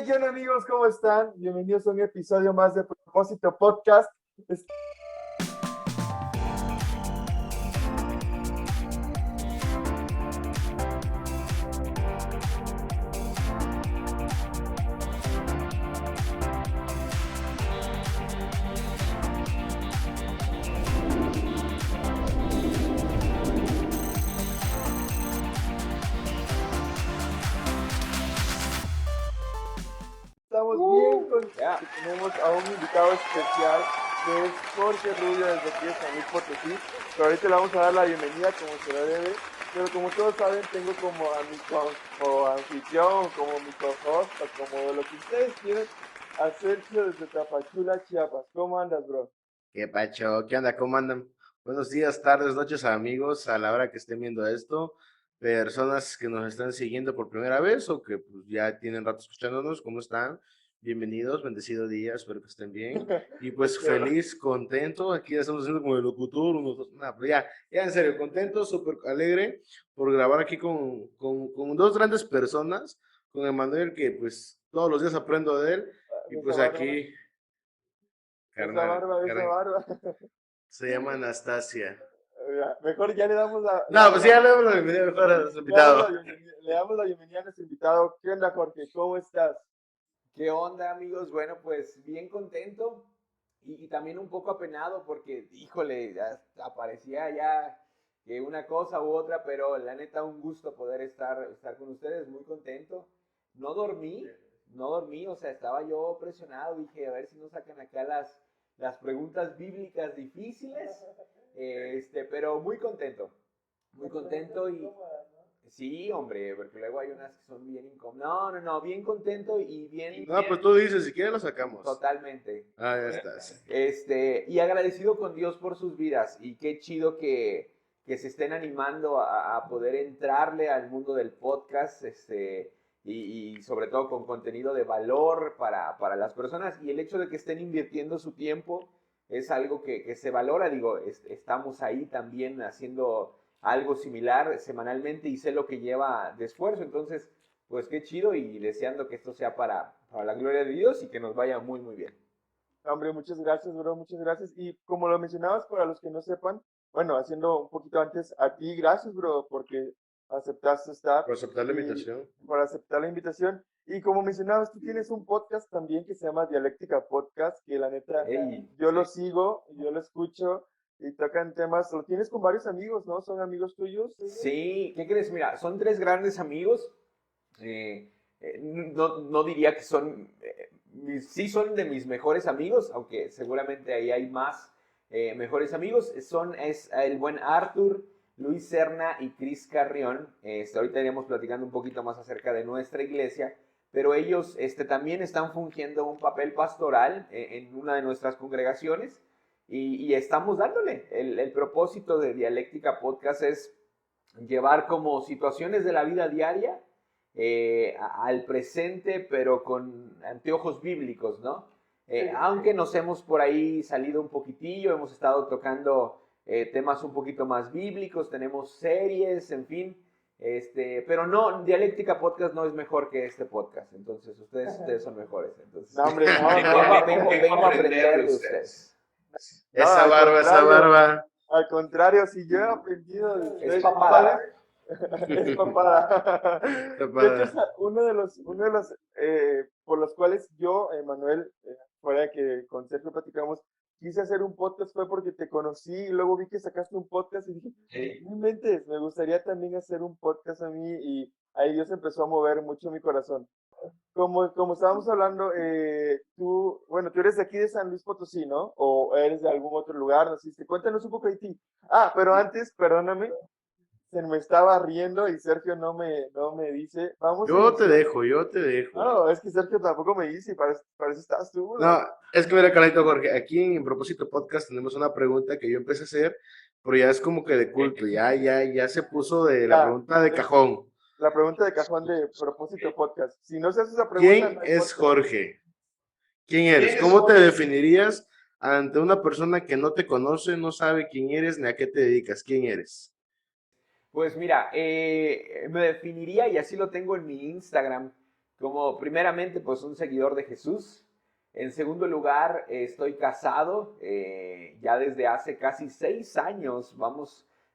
¿Qué onda, amigos? ¿Cómo están? Bienvenidos a un episodio más de Propósito Podcast. Estamos bien tenemos a un invitado especial que es Jorge Rubio desde aquí de San Luis Potosí. Pero ahorita le vamos a dar la bienvenida como se lo debe. Pero como todos saben, tengo como a mi co-anfitrión, como mi co-host, o como lo que ustedes quieran, a Sergio desde Tapachula, Chiapas. ¿Cómo andas, bro? ¿Qué pacho? ¿Qué onda? ¿Cómo andan? Buenos días, tardes, noches, amigos, a la hora que estén viendo esto. Personas que nos están siguiendo por primera vez o que pues, ya tienen rato escuchándonos, ¿cómo están? Bienvenidos, bendecido día, espero que estén bien. Y pues feliz, contento, aquí ya estamos haciendo como el locutor, pero ya en serio, contento, súper alegre por grabar aquí con dos grandes personas, con Emanuel, que pues todos los días aprendo de él, y Esa pues barba, aquí, esa carnal, barba, esa carnal. barba. Se llama Anastasia. Mejor ya le damos No, pues ya le damos la bienvenida mejor a nuestro invitado. le damos la bienvenida a nuestro invitado. ¿Qué onda, Jorge? ¿Cómo estás? ¿Qué onda, amigos? Bueno, pues bien contento y también un poco apenado porque, híjole, aparecía ya que una cosa u otra, pero la neta un gusto poder estar con ustedes, muy contento. No dormí, no dormí, o sea, estaba yo presionado, dije, a ver si nos sacan acá las preguntas bíblicas difíciles, pero muy contento y... Sí, hombre, porque luego hay unas que son bien incómodas. No, bien contento y bien... No, pues tú dices, si quieres lo sacamos. Totalmente. Ah, ya estás. Y agradecido con Dios por sus vidas y qué chido que se estén animando a poder entrarle al mundo del podcast, y sobre todo con contenido de valor para las personas, y el hecho de que estén invirtiendo su tiempo es algo que se valora. Digo, estamos ahí también haciendo algo similar semanalmente y sé lo que lleva de esfuerzo, entonces pues qué chido y deseando que esto sea para la gloria de Dios y que nos vaya muy muy bien. Hombre, muchas gracias, bro, muchas gracias. Y como lo mencionabas, para los que no sepan, bueno, haciendo un poquito antes, a ti, gracias, bro, porque aceptaste estar Por aceptar la y invitación. por aceptar la invitación. Y como mencionabas, tú tienes un podcast también que se llama Dialéctica Podcast, que la neta, Hey, yo lo sigo, yo lo escucho y tocan temas, lo tienes con varios amigos, ¿no? ¿Son amigos tuyos? sí, ¿qué crees? Mira, son tres grandes amigos. No diría que son, sí son de mis mejores amigos, aunque seguramente ahí hay más mejores amigos. Es el buen Arthur, Luis Serna y Cris Carrión. Ahorita iremos platicando un poquito más acerca de nuestra iglesia, pero ellos también están fungiendo un papel pastoral en una de nuestras congregaciones y estamos dándole. El propósito de Dialéctica Podcast es llevar como situaciones de la vida diaria al presente, pero con anteojos bíblicos, ¿no? Aunque nos hemos por ahí salido un poquitillo, hemos estado tocando temas un poquito más bíblicos, tenemos series, en fin, pero no, Dialéctica Podcast no es mejor que este podcast, entonces ustedes son mejores, entonces No, hombre, no, vengo a aprender de ustedes. Esa al barba, esa contrario. barba. Al contrario, si yo he aprendido de ustedes, Es papada. es papada. De hecho, uno de los por los cuales yo, Manuel, fuera que con Sergio platicamos, quise hacer un podcast fue porque te conocí y luego vi que sacaste un podcast y dije, no inventes, me gustaría también hacer un podcast a mí y ahí Dios empezó a mover mucho mi corazón. Como estábamos hablando, tú eres de aquí de San Luis Potosí, ¿no? ¿O eres de algún otro lugar? ¿Naciste? Cuéntanos un poco de ti. Ah, pero antes, perdóname, se me estaba riendo y Sergio no me dice, vamos a Yo te iniciar. dejo, yo te dejo. No, es que Sergio tampoco me dice, y para eso estás tú, No, ¿no? es que mira, Carlito Jorge, aquí en Propósito Podcast tenemos una pregunta que yo empecé a hacer, pero ya es como que de culto, ya se puso de la Ya, pregunta de cajón. la pregunta de cajón de Propósito Podcast. Si no se hace esa pregunta, ¿Quién no hay es podcast. Jorge? ¿Quién eres? ¿Cómo te definirías ante una persona que no te conoce, no sabe quién eres ni a qué te dedicas? ¿Quién eres? Pues mira, me definiría, y así lo tengo en mi Instagram, como primeramente, pues un seguidor de Jesús. En segundo lugar, estoy casado, ya desde hace casi 6 años,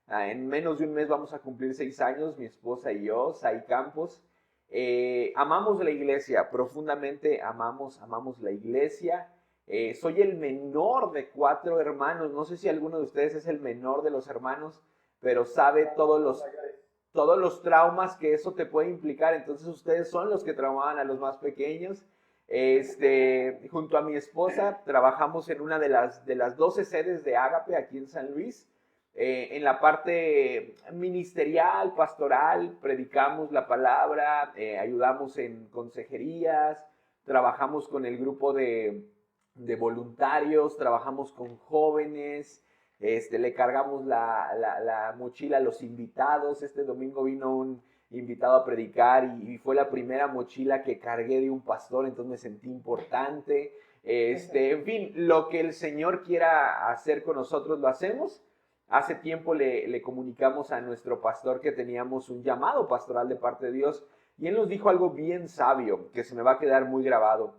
en menos de un mes vamos a cumplir 6 años, mi esposa y yo, Sai Campos. Amamos la iglesia, profundamente amamos la iglesia. Soy el menor de 4 hermanos, no sé si alguno de ustedes es el menor de los hermanos, pero sabe todos los traumas que eso te puede implicar. Entonces ustedes son los que traumaban a los más pequeños. Junto a mi esposa trabajamos en una de las 12 sedes de Ágape aquí en San Luis. En la parte ministerial, pastoral, predicamos la palabra, ayudamos en consejerías, trabajamos con el grupo de voluntarios, trabajamos con jóvenes, le cargamos la mochila a los invitados. Este domingo vino un invitado a predicar y fue la primera mochila que cargué de un pastor, entonces me sentí importante. En fin, lo que el Señor quiera hacer con nosotros lo hacemos. Hace tiempo le comunicamos a nuestro pastor que teníamos un llamado pastoral de parte de Dios y él nos dijo algo bien sabio que se me va a quedar muy grabado.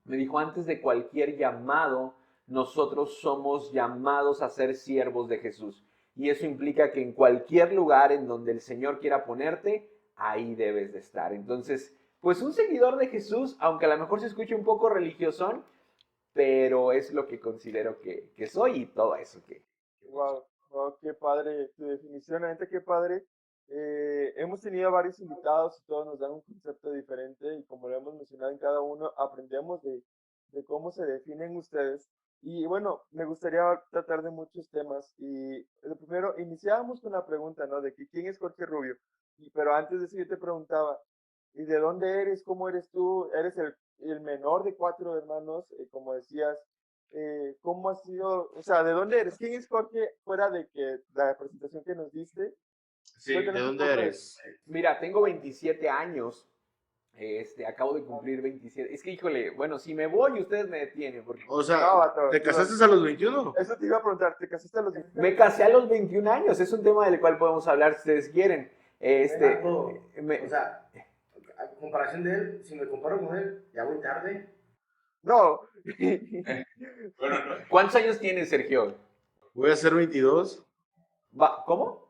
Me dijo, antes de cualquier llamado, nosotros somos llamados a ser siervos de Jesús. Y eso implica que en cualquier lugar en donde el Señor quiera ponerte, ahí debes de estar. Entonces, pues un seguidor de Jesús, aunque a lo mejor se escuche un poco religiosón, pero es lo que considero que soy y todo eso que... Wow, wow, qué padre tu definición, la neta, qué padre. Hemos tenido varios invitados y todos nos dan un concepto diferente y como lo hemos mencionado en cada uno, aprendemos de cómo se definen ustedes. Y bueno, me gustaría tratar de muchos temas. Y lo primero, iniciábamos con la pregunta, ¿no? De que quién es Jorge Rubio. Pero antes de eso yo te preguntaba, ¿y de dónde eres? ¿Cómo eres tú? ¿Eres el menor de 4 hermanos? Como decías, ¿cómo ha sido? O sea, ¿de dónde eres? ¿Quién es Jorge fuera de que la presentación que nos diste? Sí, ¿de dónde eres? Mira, tengo 27 años. Acabo de cumplir 27. Es que, híjole, bueno, si me voy, ustedes me detienen. Porque... O sea, No, ¿te casaste a los 21? Eso te iba a preguntar, ¿te casaste a los 21? Me casé a los 21 años. Es un tema del cual podemos hablar si ustedes quieren. O sea, a comparación de él, si me comparo con él, ya voy tarde. No. Bueno, ¿cuántos años tienes, Sergio? Voy a ser 22. ¿Cómo?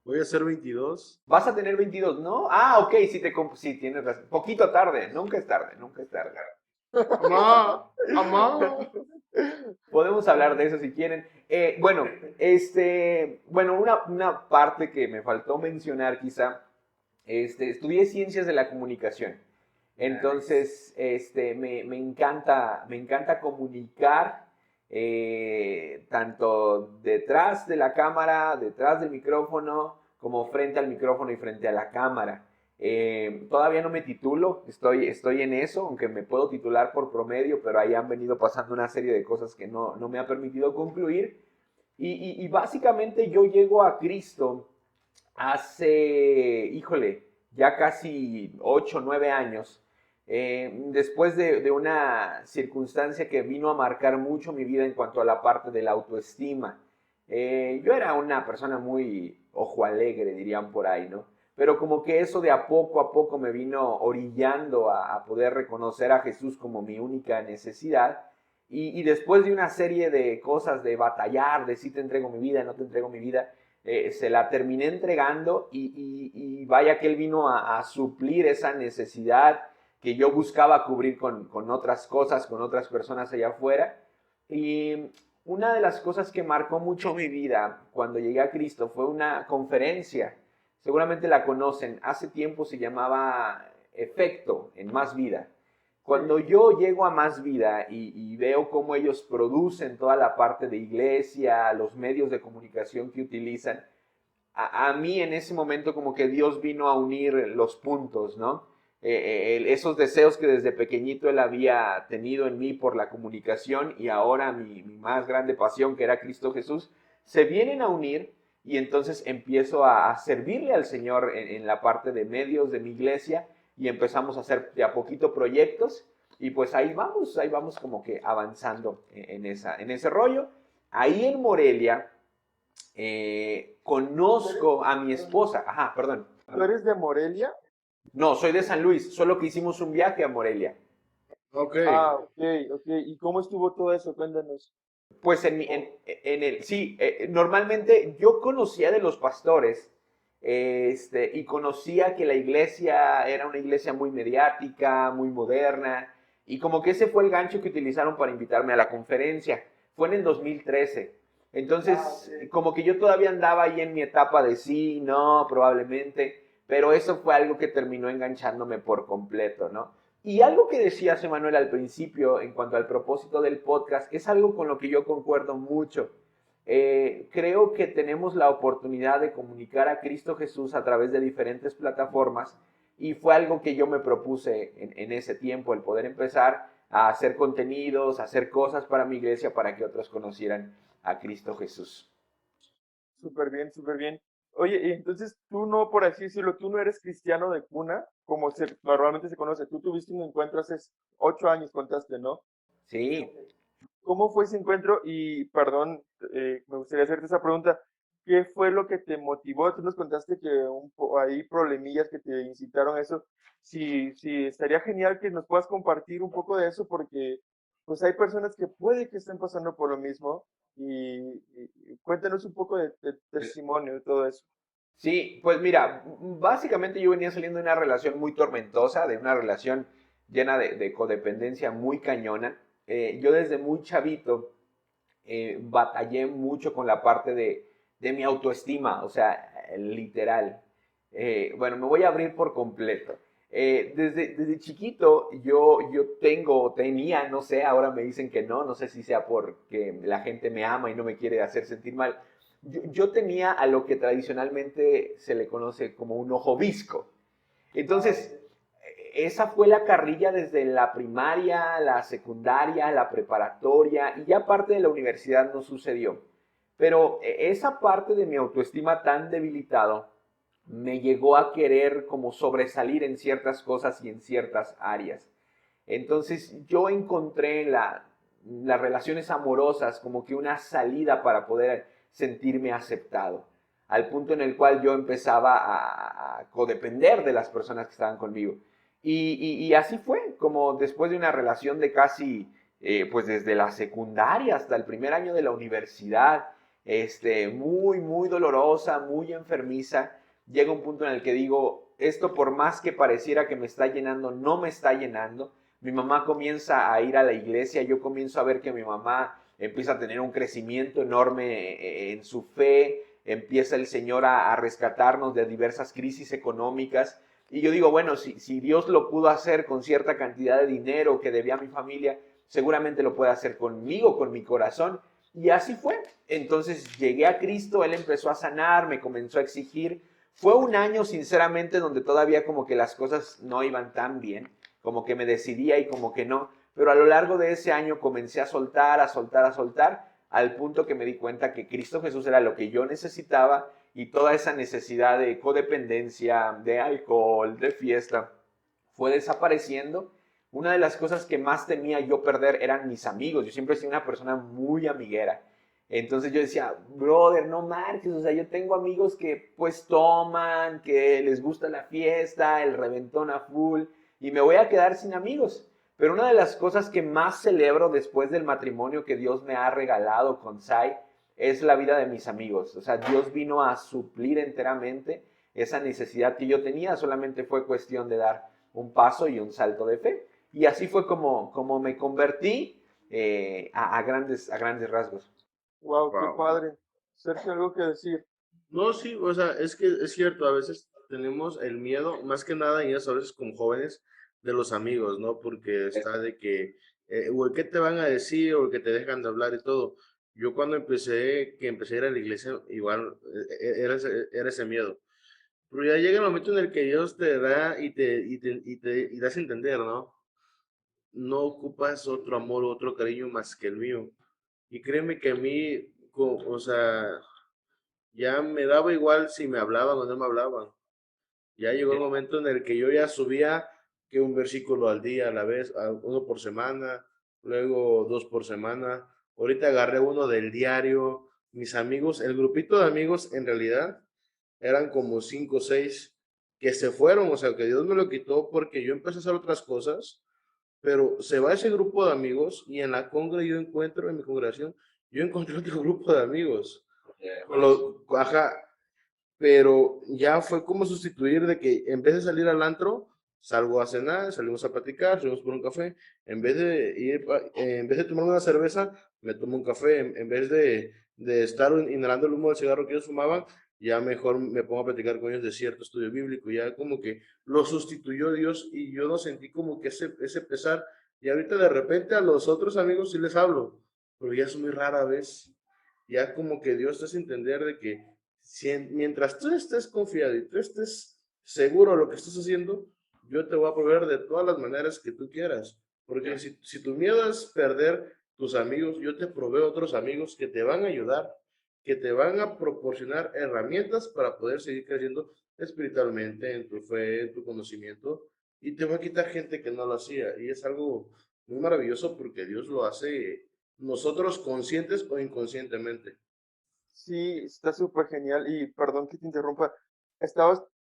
Voy a ser 22. Vas a tener 22, ¿no? Ah, ok, sí, tienes razón. Poquito tarde, nunca es tarde. Mamá. Podemos hablar de eso si quieren. Bueno, una parte que me faltó mencionar quizá, estudié ciencias de la comunicación. Entonces, me encanta comunicar, tanto detrás de la cámara, detrás del micrófono, como frente al micrófono y frente a la cámara. Todavía no me titulo, estoy en eso, aunque me puedo titular por promedio, pero ahí han venido pasando una serie de cosas que no me ha permitido concluir. Y básicamente yo llego a Cristo hace, híjole, ya casi 8 o 9 años. Después de una circunstancia que vino a marcar mucho mi vida en cuanto a la parte de la autoestima. Yo era una persona muy ojo alegre, dirían por ahí, ¿no? Pero como que eso de a poco me vino orillando a poder reconocer a Jesús como mi única necesidad. Y después de una serie de cosas, de batallar, de si te entrego mi vida, no te entrego mi vida, se la terminé entregando y vaya que Él vino a suplir esa necesidad que yo buscaba cubrir con otras cosas, con otras personas allá afuera. Y una de las cosas que marcó mucho mi vida cuando llegué a Cristo fue una conferencia. Seguramente la conocen. Hace tiempo se llamaba Efecto en Más Vida. Cuando yo llego a Más Vida y veo cómo ellos producen toda la parte de iglesia, los medios de comunicación que utilizan, a mí en ese momento como que Dios vino a unir los puntos, ¿no? Esos deseos que desde pequeñito Él había tenido en mí por la comunicación y ahora mi más grande pasión, que era Cristo Jesús, se vienen a unir y entonces empiezo a servirle al Señor en la parte de medios de mi iglesia y empezamos a hacer de a poquito proyectos y pues ahí vamos como que avanzando en ese rollo. Ahí en Morelia conozco a mi esposa. Ajá, perdón. ¿Tú eres de Morelia? No, soy de San Luis, solo que hicimos un viaje a Morelia. Ok. Ok, ok. ¿Y cómo estuvo todo eso? Cuéntanos. Pues sí, normalmente yo conocía de los pastores, y conocía que la iglesia era una iglesia muy mediática, muy moderna, y como que ese fue el gancho que utilizaron para invitarme a la conferencia. Fue en el 2013. Entonces, Ok. como que yo todavía andaba ahí en mi etapa de sí, no, probablemente, pero eso fue algo que terminó enganchándome por completo, ¿no? Y algo que decías, Emanuel, al principio en cuanto al propósito del podcast, es algo con lo que yo concuerdo mucho. Creo que tenemos la oportunidad de comunicar a Cristo Jesús a través de diferentes plataformas y fue algo que yo me propuse en ese tiempo, el poder empezar a hacer contenidos, a hacer cosas para mi iglesia para que otros conocieran a Cristo Jesús. Súper bien, súper bien. Oye, y entonces tú no, por así decirlo, tú no eres cristiano de cuna, como normalmente se conoce. Tú tuviste un encuentro hace 8 años, contaste, ¿no? Sí, ¿Cómo fue ese encuentro? Y perdón, me gustaría hacerte esa pregunta. ¿Qué fue lo que te motivó? Tú nos contaste que hay problemillas que te incitaron a eso. Sí, estaría genial que nos puedas compartir un poco de eso porque pues hay personas que puede que estén pasando por lo mismo y cuéntanos un poco de testimonio de todo eso. sí, pues mira, básicamente yo venía saliendo de una relación muy tormentosa, de una relación llena de codependencia muy cañona. Yo desde muy chavito batallé mucho con la parte de mi autoestima, o sea, literal. Bueno, me voy a abrir por completo. Desde chiquito tenía, no sé, ahora me dicen que no sé si sea porque la gente me ama y no me quiere hacer sentir mal. Yo tenía a lo que tradicionalmente se le conoce como un ojo visco. Entonces, esa fue la carrilla desde la primaria, la secundaria, la preparatoria y ya parte de la universidad no sucedió. Pero esa parte de mi autoestima tan debilitado me llegó a querer como sobresalir en ciertas cosas y en ciertas áreas. Entonces yo encontré en las relaciones amorosas como que una salida para poder sentirme aceptado, al punto en el cual yo empezaba a codepender de las personas que estaban conmigo. Y así fue, como después de una relación de casi, pues desde la secundaria hasta el primer año de la universidad, muy dolorosa, muy enfermiza, llega un punto en el que digo, esto por más que pareciera que me está llenando, no me está llenando. Mi mamá comienza a ir a la iglesia, yo comienzo a ver que mi mamá empieza a tener un crecimiento enorme en su fe, empieza el Señor a rescatarnos de diversas crisis económicas. Y yo digo, bueno, si Dios lo pudo hacer con cierta cantidad de dinero que debía a mi familia, seguramente lo puede hacer conmigo, con mi corazón. Y así fue. Entonces llegué a Cristo, Él empezó a sanar, me comenzó a exigir. Fue un año, sinceramente, donde todavía como que las cosas no iban tan bien, como que me decidía y como que no. Pero a lo largo de ese año comencé a soltar, a soltar, a soltar, al punto que me di cuenta que Cristo Jesús era lo que yo necesitaba y toda esa necesidad de codependencia, de alcohol, de fiesta, fue desapareciendo. Una de las cosas que más temía yo perder eran mis amigos. Yo siempre he sido una persona muy amiguera. Entonces yo decía, brother, no marches, o sea, yo tengo amigos que pues toman, que les gusta la fiesta, el reventón a full, y me voy a quedar sin amigos. Pero una de las cosas que más celebro después del matrimonio que Dios me ha regalado con Sai es la vida de mis amigos. O sea, Dios vino a suplir enteramente esa necesidad que yo tenía, solamente fue cuestión de dar un paso y un salto de fe. Y así fue como me convertí a grandes rasgos. Wow, qué Wow. padre. Sergio, algo que decir. No, sí, o sea, es que es cierto, a veces tenemos el miedo, más que nada, y eso a veces como jóvenes, de los amigos, ¿no? Porque está de que, o ¿qué te van a decir? O que te dejan de hablar y todo. Yo cuando empecé a ir a la iglesia, igual era ese miedo. Pero ya llega el momento en el que Dios te da y das a entender, ¿no? No ocupas otro amor, otro cariño más que el mío. Y créeme que a mí, o sea, ya me daba igual si me hablaban o no me hablaban. Ya llegó el momento en el que yo ya subía que un versículo al día a la vez, uno por semana, luego dos por semana. Ahorita agarré uno del diario. Mis amigos, el grupito de amigos en realidad eran como cinco o seis, que se fueron, o sea, que Dios me lo quitó porque yo empecé a hacer otras cosas, pero se va ese grupo de amigos y en la congre yo encuentro, en mi congregación, yo encontré otro grupo de amigos. Ajá, pero ya fue como sustituir de que en vez de salir al antro, salgo a cenar, salimos a platicar, salimos por un café, en vez de en vez de tomar una cerveza, me tomo un café, en vez de estar inhalando el humo del cigarro que ellos fumaban, ya mejor me pongo a platicar con ellos de cierto estudio bíblico, ya como que lo sustituyó Dios y yo no sentí como que ese pesar, y ahorita de repente a los otros amigos sí les hablo, pero ya es muy rara vez, ya como que Dios te hace entender de que mientras tú estés confiado y tú estés seguro de lo que estás haciendo, yo te voy a proveer de todas las maneras que tú quieras. Porque si tu miedo es perder tus amigos, yo te proveo otros amigos que te van a ayudar, que te van a proporcionar herramientas para poder seguir creciendo espiritualmente, en tu fe, en tu conocimiento, y te va a quitar gente que no lo hacía. Y es algo muy maravilloso porque Dios lo hace nosotros conscientes o inconscientemente. Sí, está súper genial y perdón que te interrumpa.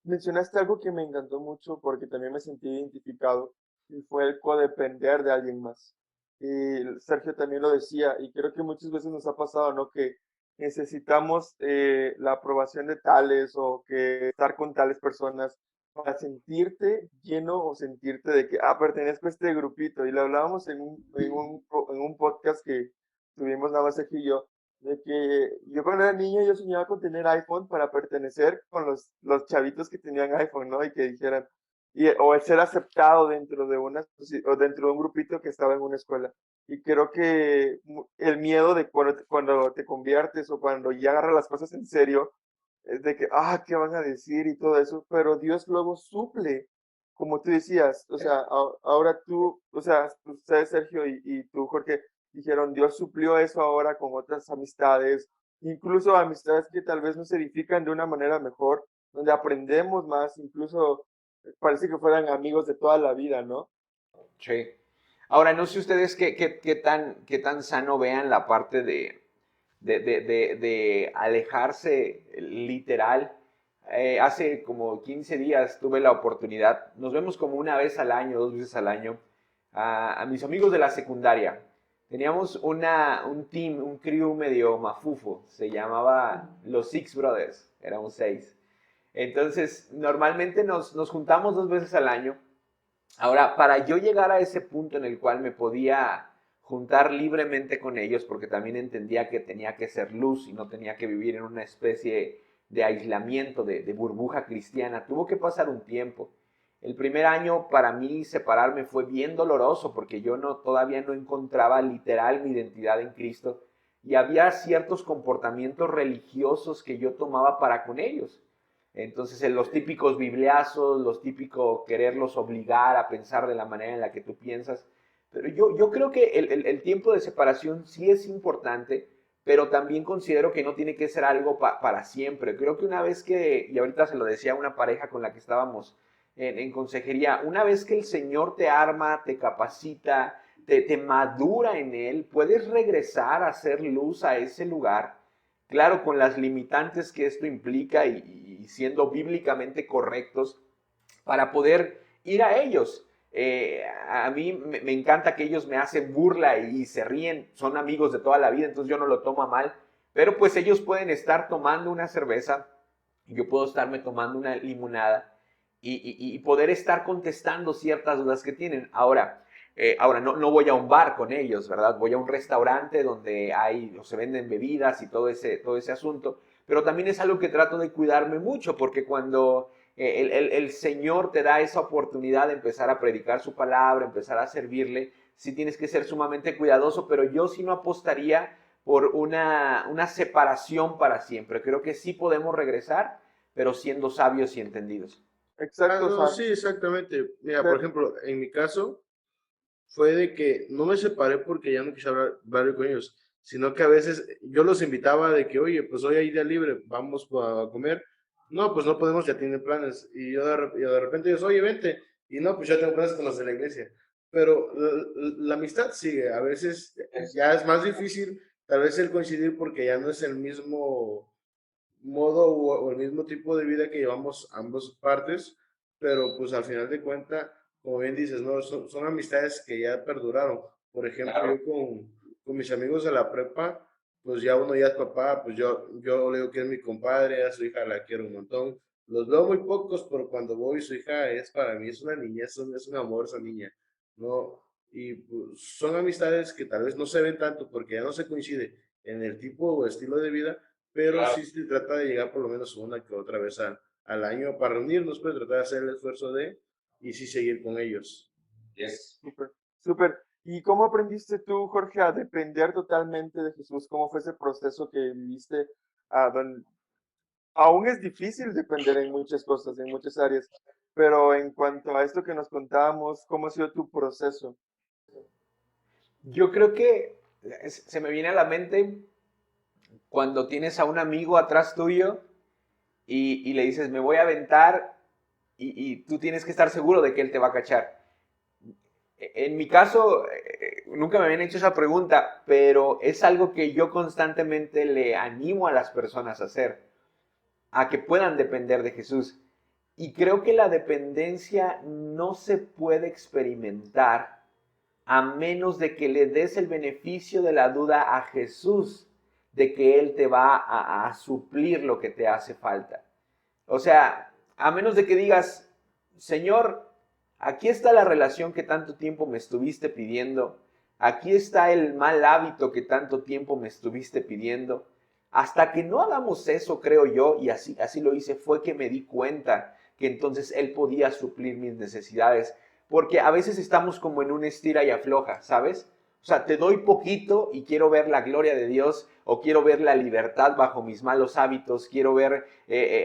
Mencionaste algo que me encantó mucho porque también me sentí identificado y fue el codepender de alguien más. Y Sergio también lo decía y creo que muchas veces nos ha pasado, ¿no? Que necesitamos la aprobación de tales o que estar con tales personas para sentirte lleno o sentirte de que, pertenezco a este grupito. Y lo hablábamos en un podcast que tuvimos nada más Sergio y yo de que yo cuando era niño yo soñaba con tener iPhone para pertenecer con los chavitos que tenían iPhone, ¿no? Y que dijeran, o el ser aceptado dentro de o dentro de un grupito que estaba en una escuela. Y creo que el miedo de cuando te conviertes o cuando ya agarras las cosas en serio, es de que, ¿qué van a decir? Y todo eso, pero Dios luego suple, como tú decías, o sea, ahora tú, o sea, ustedes, Sergio, y tú, Jorge, dijeron, Dios suplió eso ahora con otras amistades, incluso amistades que tal vez nos edifican de una manera mejor, donde aprendemos más, incluso parece que fueran amigos de toda la vida, ¿no? Sí. Ahora, no sé ustedes qué tan sano vean la parte de alejarse literal. Hace como 15 días tuve la oportunidad, nos vemos como una vez al año, 2 veces al año, a mis amigos de la secundaria. Teníamos un team, un crew medio mafufo, se llamaba los Six Brothers, éramos 6. Entonces, normalmente nos juntamos 2 veces al año. Ahora, para yo llegar a ese punto en el cual me podía juntar libremente con ellos, porque también entendía que tenía que ser luz y no tenía que vivir en una especie de aislamiento, de burbuja cristiana, tuvo que pasar un tiempo. El primer año para mí separarme fue bien doloroso porque yo todavía no encontraba literal mi identidad en Cristo y había ciertos comportamientos religiosos que yo tomaba para con ellos. Entonces, en los típicos bibliazos, los típicos quererlos obligar a pensar de la manera en la que tú piensas. Pero yo creo que el tiempo de separación sí es importante, pero también considero que no tiene que ser algo para siempre. Creo que una vez que, y ahorita se lo decía a una pareja con la que estábamos en consejería, una vez que el Señor te arma, te capacita, te madura en Él, puedes regresar a hacer luz a ese lugar, claro, con las limitantes que esto implica y siendo bíblicamente correctos para poder ir a ellos. A mí me encanta que ellos me hacen burla y se ríen, son amigos de toda la vida, entonces yo no lo tomo a mal, pero pues ellos pueden estar tomando una cerveza, yo puedo estarme tomando una limonada y poder estar contestando ciertas dudas que tienen. Ahora no voy a un bar con ellos, ¿verdad? Voy a un restaurante donde se venden bebidas y todo ese asunto, pero también es algo que trato de cuidarme mucho, porque cuando el Señor te da esa oportunidad de empezar a predicar su palabra, empezar a servirle, sí tienes que ser sumamente cuidadoso, pero yo sí no apostaría por una separación para siempre. Creo que sí podemos regresar, pero siendo sabios y entendidos. Exacto, o No, sea, sí, exactamente. Mira, por pero- ejemplo, en mi caso fue de que no me separé porque ya no quise hablar con ellos, sino que a veces yo los invitaba de que, oye, pues hoy hay día libre, vamos a comer. No, pues no podemos, ya tienen planes. Y yo de repente ellos, oye, vente. Y no, pues ya tengo planes con los de la iglesia. Pero la amistad sigue. A veces ya es más difícil, tal vez el coincidir porque ya no es el mismo modo o el mismo tipo de vida que llevamos ambas partes, pero pues al final de cuentas, como bien dices, no, son amistades que ya perduraron. Por ejemplo, Claro. yo con mis amigos de la prepa, pues ya uno ya es papá, pues yo le digo que es mi compadre, a su hija la quiero un montón. Los veo muy pocos, pero cuando voy, su hija es para mí, es una niña, es un amor esa niña, ¿no? Y pues, son amistades que tal vez no se ven tanto porque ya no se coincide en el tipo o estilo de vida, pero Claro. sí se trata de llegar por lo menos una que otra vez al año para reunirnos, pues tratar de hacer el esfuerzo de y sí seguir con ellos. Yes. Súper, súper. ¿Y cómo aprendiste tú, Jorge, a depender totalmente de Jesús? ¿Cómo fue ese proceso que viviste? Aún es difícil depender en muchas cosas, en muchas áreas, pero en cuanto a esto que nos contábamos, ¿cómo ha sido tu proceso? Yo creo que se me viene a la mente cuando tienes a un amigo atrás tuyo y le dices, me voy a aventar y tú tienes que estar seguro de que él te va a cachar. En mi caso, nunca me habían hecho esa pregunta, pero es algo que yo constantemente le animo a las personas a hacer, a que puedan depender de Jesús. Y creo que la dependencia no se puede experimentar a menos de que le des el beneficio de la duda a Jesús, de que Él te va a suplir lo que te hace falta. O sea, a menos de que digas, Señor, aquí está la relación que tanto tiempo me estuviste pidiendo, aquí está el mal hábito que tanto tiempo me estuviste pidiendo. Hasta que no hagamos eso, creo yo, y así lo hice, fue que me di cuenta que entonces Él podía suplir mis necesidades. Porque a veces estamos como en un estira y afloja, ¿sabes? O sea, te doy poquito y quiero ver la gloria de Dios o quiero ver la libertad bajo mis malos hábitos, quiero ver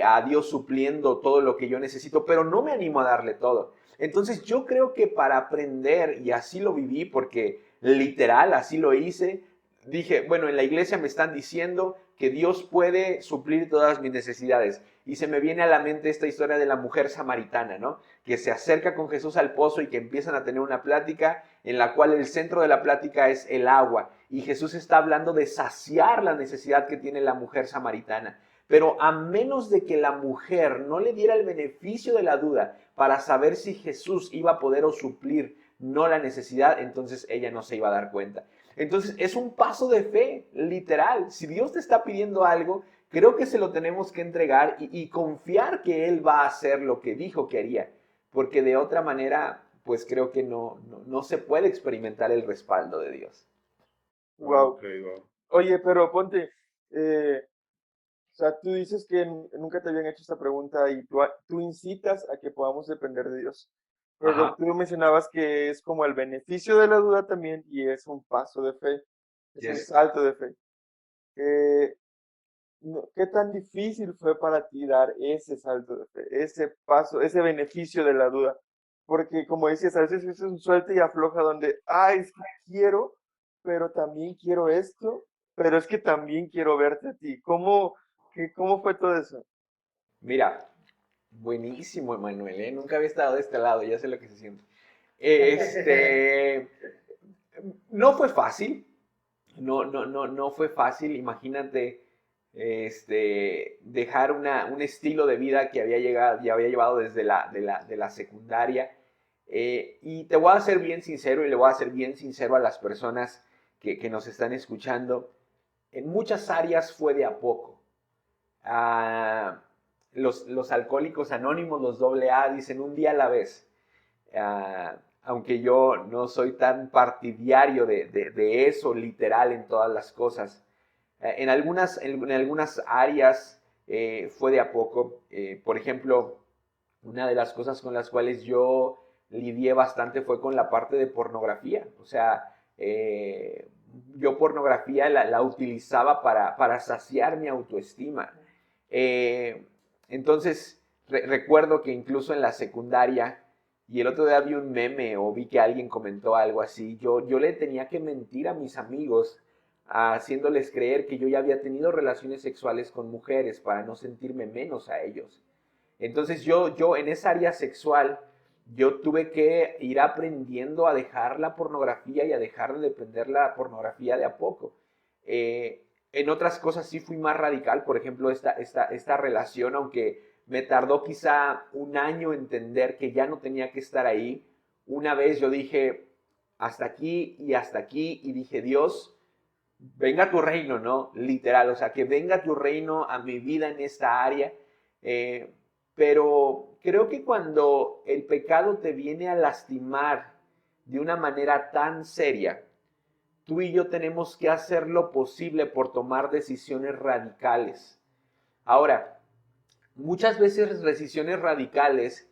a Dios supliendo todo lo que yo necesito, pero no me animo a darle todo. Entonces yo creo que para aprender, y así lo viví porque literal así lo hice, dije, bueno, en la iglesia me están diciendo que Dios puede suplir todas mis necesidades. Y se me viene a la mente esta historia de la mujer samaritana, ¿no? Que se acerca con Jesús al pozo y que empiezan a tener una plática en la cual el centro de la plática es el agua. Y Jesús está hablando de saciar la necesidad que tiene la mujer samaritana. Pero a menos de que la mujer no le diera el beneficio de la duda para saber si Jesús iba a poder o suplir no la necesidad, entonces ella no se iba a dar cuenta. Entonces es un paso de fe, literal. Si Dios te está pidiendo algo, creo que se lo tenemos que entregar y confiar que Él va a hacer lo que dijo que haría. Porque de otra manera, pues creo que no se puede experimentar el respaldo de Dios. Wow. Ok, wow. Oye, pero ponte, o sea, tú dices que nunca te habían hecho esta pregunta y tú incitas a que podamos depender de Dios. Pero Ajá. tú mencionabas que es como el beneficio de la duda también y es un paso de fe, es un Yes. salto de fe. ¿Qué tan difícil fue para ti dar ese salto de fe, ese paso, ese beneficio de la duda? Porque como decías, a veces es un suelta y afloja donde, ay, es que quiero, pero también quiero esto, pero es que también quiero verte a ti. ¿Cómo fue todo eso? Mira, buenísimo, Emanuel, ¿eh? Nunca había estado de este lado, ya sé lo que se siente. Este, no fue fácil, no fue fácil, imagínate, dejar un estilo de vida que había llegado, ya había llevado desde la secundaria. Y te voy a ser bien sincero y le voy a ser bien sincero a las personas que nos están escuchando. En muchas áreas fue de a poco. Ah, los alcohólicos anónimos, los AA, dicen un día a la vez. Aunque yo no soy tan partidario de eso literal en todas las cosas. En algunas áreas fue de a poco. Por ejemplo, una de las cosas con las cuales yo lidié bastante fue con la parte de pornografía. O sea, yo pornografía la utilizaba para saciar mi autoestima. Eh, entonces, recuerdo que incluso en la secundaria, y el otro día vi un meme o vi que alguien comentó algo así, yo le tenía que mentir a mis amigos haciéndoles creer que yo ya había tenido relaciones sexuales con mujeres para no sentirme menos a ellos. Entonces yo en esa área sexual, yo tuve que ir aprendiendo a dejar la pornografía y a dejar de depender la pornografía de a poco. En otras cosas sí fui más radical, por ejemplo, esta relación, aunque me tardó quizá un año entender que ya no tenía que estar ahí. Una vez yo dije, hasta aquí y hasta aquí, y dije, Dios, venga tu reino, ¿no? Literal, o sea, que venga tu reino a mi vida en esta área. Eh, pero creo que cuando el pecado te viene a lastimar de una manera tan seria, tú y yo tenemos que hacer lo posible por tomar decisiones radicales. Ahora, muchas veces decisiones radicales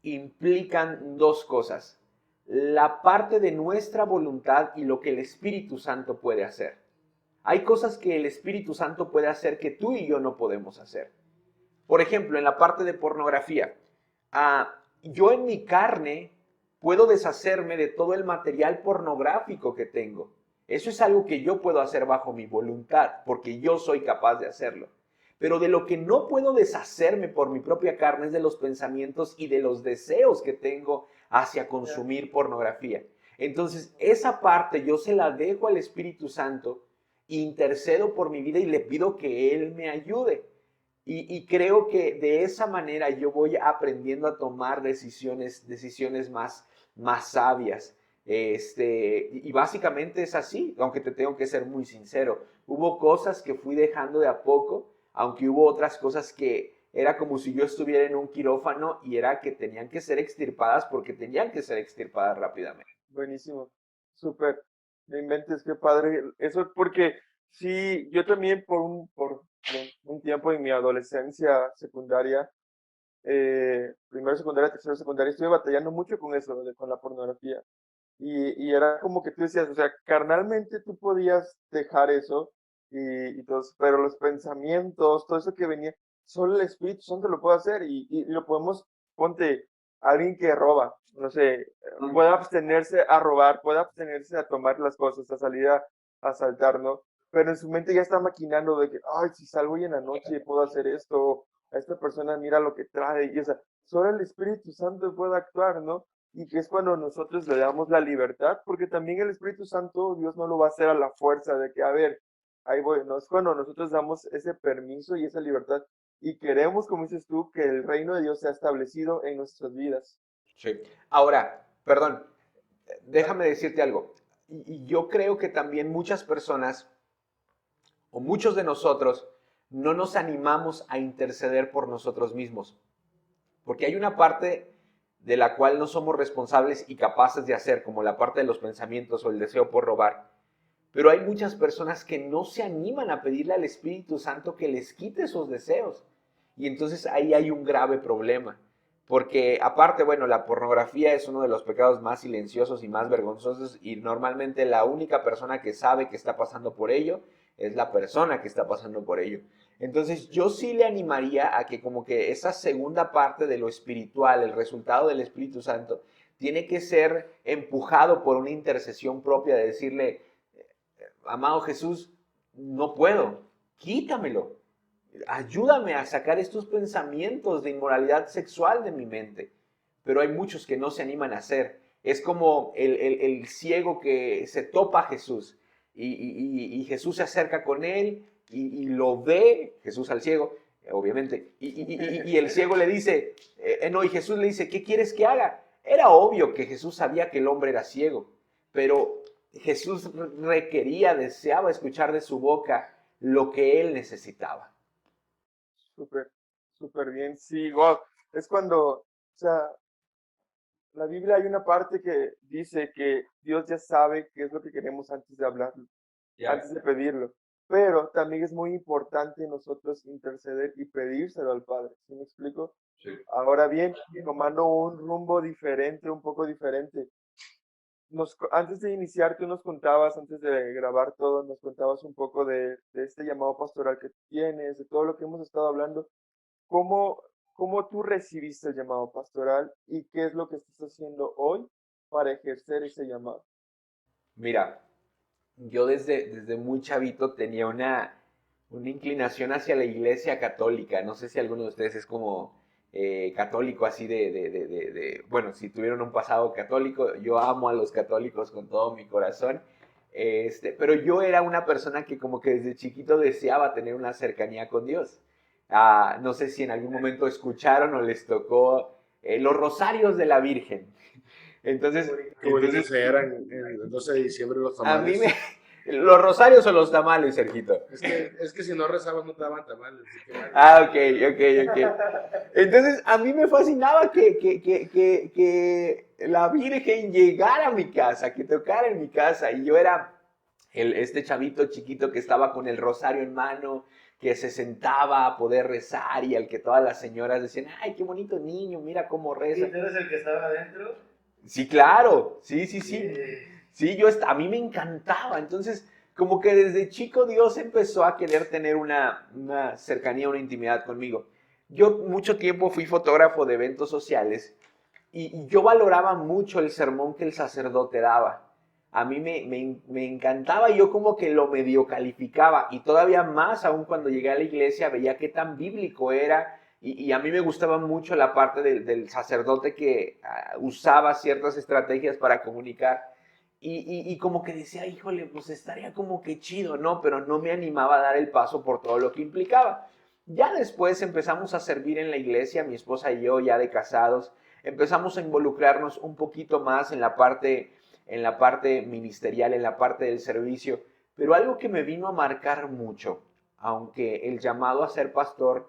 implican dos cosas: la parte de nuestra voluntad y lo que el Espíritu Santo puede hacer. Hay cosas que el Espíritu Santo puede hacer que tú y yo no podemos hacer. Por ejemplo, en la parte de pornografía, yo en mi carne puedo deshacerme de todo el material pornográfico que tengo. Eso es algo que yo puedo hacer bajo mi voluntad, porque yo soy capaz de hacerlo. Pero de lo que no puedo deshacerme por mi propia carne es de los pensamientos y de los deseos que tengo hacia consumir pornografía. Entonces, esa parte yo se la dejo al Espíritu Santo, intercedo por mi vida y le pido que Él me ayude. Y creo que de esa manera yo voy aprendiendo a tomar decisiones más sabias. Y básicamente es así, aunque te tengo que ser muy sincero. Hubo cosas que fui dejando de a poco, aunque hubo otras cosas que era como si yo estuviera en un quirófano y era que tenían que ser extirpadas porque tenían que ser extirpadas rápidamente. Buenísimo, súper. Me inventes, qué padre. Eso porque sí, yo también por un tiempo en mi adolescencia secundaria, primero secundaria, tercero secundaria, estuve batallando mucho con eso, con la pornografía. Y era como que tú decías, o sea, carnalmente tú podías dejar eso y todo eso, pero los pensamientos, todo eso que venía, solo el Espíritu Santo lo puede hacer y lo podemos, ponte, alguien que roba, no sé, puede abstenerse a robar, puede abstenerse a tomar las cosas, a salir a asaltar, ¿no? Pero en su mente ya está maquinando de que, ay, si salgo hoy en la noche puedo hacer esto, a esta persona mira lo que trae, y o sea, solo el Espíritu Santo puede actuar, ¿no? Y que es cuando nosotros le damos la libertad, porque también el Espíritu Santo, Dios no lo va a hacer a la fuerza de que, a ver, ahí voy, ¿no? Es cuando nosotros damos ese permiso y esa libertad y queremos, como dices tú, que el reino de Dios sea establecido en nuestras vidas. Sí. Ahora, perdón, déjame decirte algo. Y yo creo que también muchas personas o muchos de nosotros no nos animamos a interceder por nosotros mismos. Porque hay una parte de la cual no somos responsables y capaces de hacer, como la parte de los pensamientos o el deseo por robar. Pero hay muchas personas que no se animan a pedirle al Espíritu Santo que les quite esos deseos. Y entonces ahí hay un grave problema. Porque aparte, bueno, la pornografía es uno de los pecados más silenciosos y más vergonzosos y normalmente la única persona que sabe que está pasando por ello es la persona que está pasando por ello. Entonces yo sí le animaría a que como que esa segunda parte de lo espiritual, el resultado del Espíritu Santo, tiene que ser empujado por una intercesión propia de decirle, amado Jesús, no puedo, quítamelo. Ayúdame a sacar estos pensamientos de inmoralidad sexual de mi mente. Pero hay muchos que no se animan a hacer. Es como el ciego que se topa a Jesús y Jesús se acerca con él y lo ve, Jesús al ciego, obviamente, y el ciego le dice, no, y Jesús le dice, ¿qué quieres que haga? Era obvio que Jesús sabía que el hombre era ciego, pero Jesús requería, deseaba escuchar de su boca lo que él necesitaba. Súper, súper bien. Sí, wow. Es cuando, o sea, la Biblia hay una parte que dice que Dios ya sabe qué es lo que queremos antes de hablarlo, antes de pedirlo. Pero también es muy importante nosotros interceder y pedírselo al Padre. ¿Sí me explico? Sí. Ahora bien, tomando un rumbo diferente, un poco diferente. Antes de iniciar, tú nos contabas, antes de grabar todo, nos contabas un poco de este llamado pastoral que tienes, de todo lo que hemos estado hablando. ¿Cómo, cómo tú recibiste el llamado pastoral y qué es lo que estás haciendo hoy para ejercer ese llamado? Mira, yo desde muy chavito tenía una inclinación hacia la iglesia católica. No sé si alguno de ustedes es como católico así bueno, si tuvieron un pasado católico, yo amo a los católicos con todo mi corazón. Pero yo era una persona que como que desde chiquito deseaba tener una cercanía con Dios. no sé si en algún momento escucharon o les tocó los rosarios de la Virgen. Entonces, Qué bonitos eran el 12 de diciembre los a mí tamales. ¿los rosarios o los tamales, Sergito? Es que si no rezabas no te daban tamales. Así que vale. Ah, ok. Entonces, a mí me fascinaba que la Virgen llegara a mi casa, que tocara en mi casa. Y yo era este chavito chiquito que estaba con el rosario en mano, que se sentaba a poder rezar y al que todas las señoras decían, ay, qué bonito niño, mira cómo reza. ¿Y tú eres el que estaba adentro? Sí, claro, sí. Sí. Sí, a mí me encantaba. Entonces, como que desde chico Dios empezó a querer tener una cercanía, una intimidad conmigo. Yo mucho tiempo fui fotógrafo de eventos sociales y yo valoraba mucho el sermón que el sacerdote daba. A mí me encantaba y yo como que lo medio calificaba y todavía más aún cuando llegué a la iglesia veía qué tan bíblico era y a mí me gustaba mucho la parte del sacerdote que usaba ciertas estrategias para comunicar. Y como que decía, híjole, pues estaría como que chido, ¿no? Pero no me animaba a dar el paso por todo lo que implicaba. Ya después empezamos a servir en la iglesia, mi esposa y yo, ya de casados, empezamos a involucrarnos un poquito más en la parte ministerial, en la parte del servicio. Pero algo que me vino a marcar mucho, aunque el llamado a ser pastor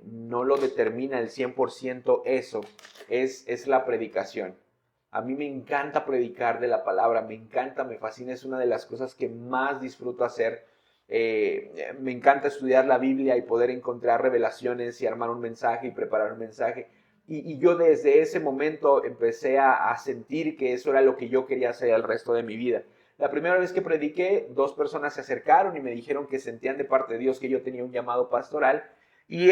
no lo determina el 100% eso, es la predicación. A mí me encanta predicar de la palabra, me encanta, me fascina, es una de las cosas que más disfruto hacer. Me encanta estudiar la Biblia y poder encontrar revelaciones y armar un mensaje y preparar un mensaje. Y yo desde ese momento empecé a sentir que eso era lo que yo quería hacer el resto de mi vida. La primera vez que prediqué, 2 personas se acercaron y me dijeron que sentían de parte de Dios que yo tenía un llamado pastoral. Y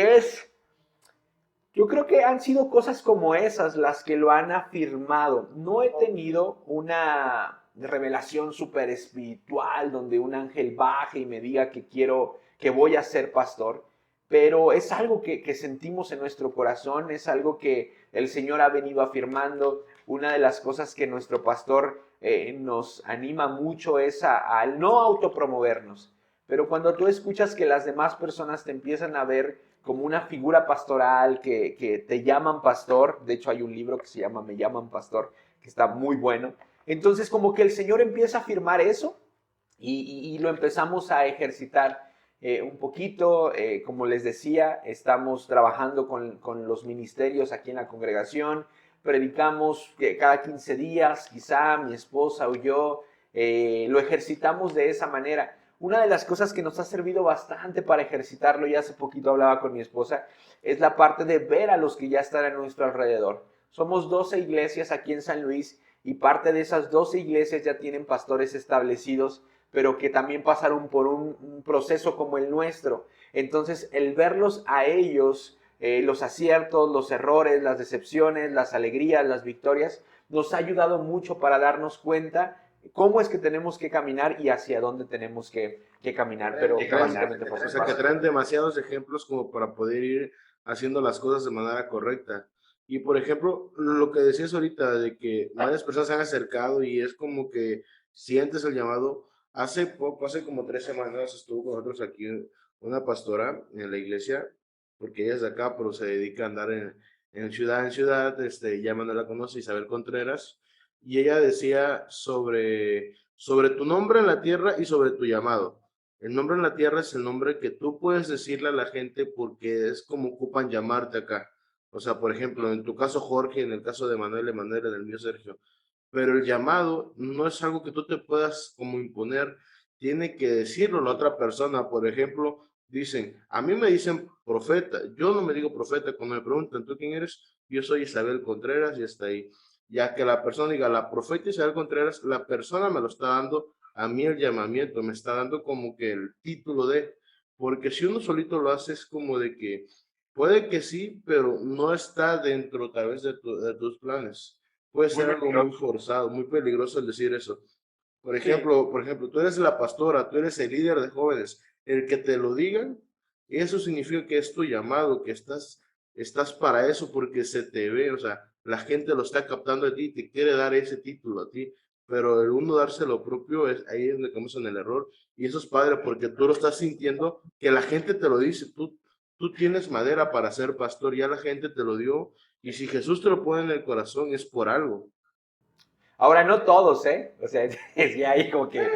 yo creo que han sido cosas como esas las que lo han afirmado. No he tenido una revelación súper espiritual donde un ángel baje y me diga que voy a ser pastor, pero es algo que sentimos en nuestro corazón, es algo que el Señor ha venido afirmando. Una de las cosas que nuestro pastor nos anima mucho es a no autopromovernos. Pero cuando tú escuchas que las demás personas te empiezan a ver como una figura pastoral, que te llaman pastor, de hecho hay un libro que se llama Me llaman pastor, que está muy bueno, entonces como que el Señor empieza a afirmar eso y lo empezamos a ejercitar un poquito, como les decía, estamos trabajando con los ministerios aquí en la congregación, predicamos cada 15 días, quizá mi esposa o yo, lo ejercitamos de esa manera. Una de las cosas que nos ha servido bastante para ejercitarlo, y hace poquito hablaba con mi esposa, es la parte de ver a los que ya están a nuestro alrededor. Somos 12 iglesias aquí en San Luis y parte de esas 12 iglesias ya tienen pastores establecidos, pero que también pasaron por un proceso como el nuestro. Entonces, el verlos a ellos, los aciertos, los errores, las decepciones, las alegrías, las victorias, nos ha ayudado mucho para darnos cuenta cómo es que tenemos que caminar y hacia dónde tenemos que caminar, pero básicamente O sea, que traen demasiados ejemplos como para poder ir haciendo las cosas de manera correcta. Y por ejemplo, lo que decías ahorita de que varias personas se han acercado y es como que sientes el llamado. Hace poco, hace como 3 semanas estuvo con nosotros aquí una pastora en la iglesia, porque ella es de acá, pero se dedica a andar en ciudad en ciudad, ya Manuel la conoce, Isabel Contreras, y ella decía sobre tu nombre en la tierra y sobre tu llamado. El nombre en la tierra es el nombre que tú puedes decirle a la gente porque es como ocupan llamarte acá. O sea, por ejemplo, en tu caso Jorge, en el caso de Manuel, Emanuel, en el mío Sergio. Pero el llamado no es algo que tú te puedas como imponer, tiene que decirlo la otra persona. Por ejemplo, dicen, a mí me dicen profeta, yo no me digo profeta, cuando me preguntan, ¿tú quién eres? Yo soy Isabel Contreras y está ahí. Ya que la persona diga, la profeta Isabel Contreras, la persona me lo está dando a mí el llamamiento, me está dando como que el título de, porque si uno solito lo hace es como de que puede que sí, pero no está dentro tal vez de tus planes. Puede ser algo muy forzado, muy peligroso el decir eso. Por ejemplo, tú eres la pastora, tú eres el líder de jóvenes, el que te lo digan, eso significa que es tu llamado, que estás para eso porque se te ve, o sea, la gente lo está captando de ti, te quiere dar ese título a ti, pero el uno darse lo propio, ahí es donde comienza en el error, y eso es padre porque tú lo estás sintiendo, que la gente te lo dice, tú tú tienes madera para ser pastor, ya la gente te lo dio, y si Jesús te lo pone en el corazón es por algo. Ahora, no todos, ¿eh? O sea, es que ahí como que,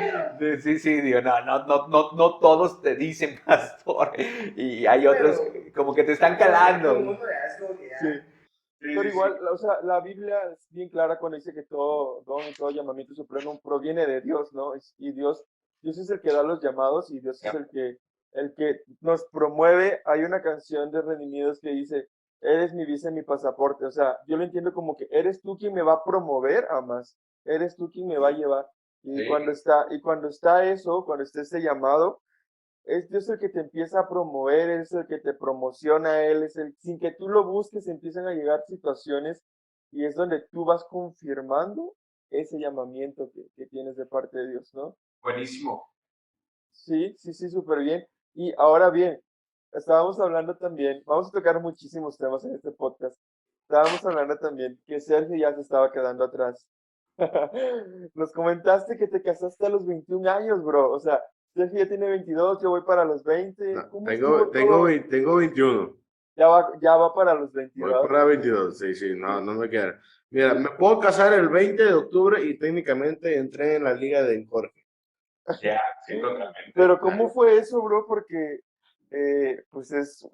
sí, digo, no todos te dicen pastor, y hay otros como que te están calando. Sí. Pero igual, o sea, la Biblia es bien clara cuando dice que todo don y todo llamamiento supremo proviene de Dios, ¿no? Y Dios es el que da los llamados y Dios es el que nos promueve. Hay una canción de Redimidos que dice, eres mi visa y mi pasaporte. O sea, yo lo entiendo como que eres tú quien me va a promover a más, eres tú quien me va a llevar. Y Sí. cuando está eso, cuando está ese llamado, es Dios el que te empieza a promover, es el que te promociona, sin que tú lo busques, empiezan a llegar situaciones y es donde tú vas confirmando ese llamamiento que tienes de parte de Dios, ¿no? Buenísimo. Sí, súper bien. Y ahora bien, estábamos hablando también, vamos a tocar muchísimos temas en este podcast. Estábamos hablando también que Sergio ya se estaba quedando atrás. Nos comentaste que te casaste a los 21 años, bro. O sea, Sergio ya tiene 22, yo voy para los 20. No, ¿Cómo estuvo tengo todo? 21. Ya va para los Voy 22. para 22, sí, no me queda. Mira, me puedo casar el 20 de octubre y técnicamente entré en la liga de Jorge. Ya, sí, totalmente. Pero ¿cómo fue eso, bro? Porque pues es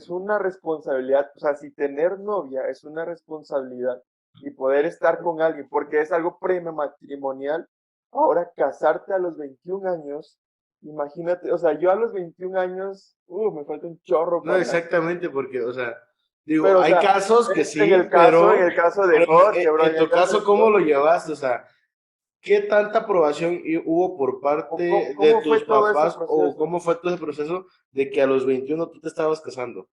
una responsabilidad, o sea, si tener novia es una responsabilidad y poder estar con alguien, porque es algo prematrimonial, ahora casarte a los 21 años, imagínate, o sea, yo a los 21 años, me falta un chorro No para... exactamente, porque, o sea, digo, Pero, o hay sea, casos que en sí, el pero caso de pero Jorge, bro, en en el tu caso caso, de ¿cómo lo Jorge, llevaste? O sea, ¿qué tanta aprobación hubo por parte de ¿cómo fue tus todo ese papás o proceso? cómo fue todo ese proceso de que a los 21 tú te estabas casando?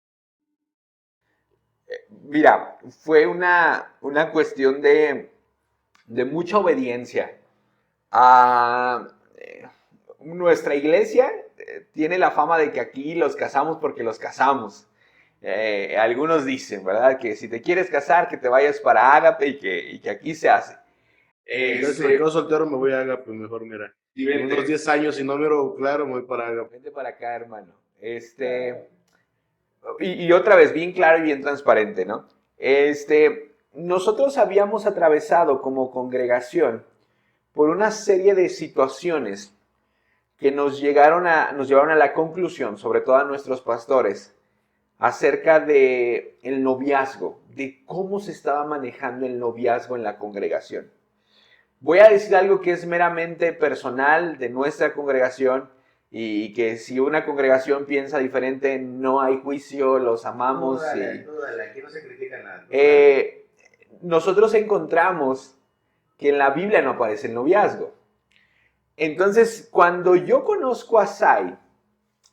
Mira, fue una cuestión de mucha obediencia. Nuestra iglesia tiene la fama de que aquí los casamos porque los casamos. Algunos dicen, ¿verdad? Que si te quieres casar, que te vayas para Ágape y que aquí se hace. Entonces, si me quedo soltero, me voy a Agape, mejor, mira. Sí, En unos 10 años, si no miro claro, me voy para Agape. vente para acá, hermano. Y otra vez, bien claro y bien transparente, ¿no? Nosotros habíamos atravesado como congregación por una serie de situaciones que nos llevaron a la conclusión, sobre todo a nuestros pastores, acerca de el noviazgo, de cómo se estaba manejando el noviazgo en la congregación. Voy a decir algo que es meramente personal de nuestra congregación y que si una congregación piensa diferente, no hay juicio, los amamos. Dale, aquí no se critica nada. Nosotros encontramos que en la Biblia no aparece el noviazgo. Entonces, cuando yo conozco a Sai,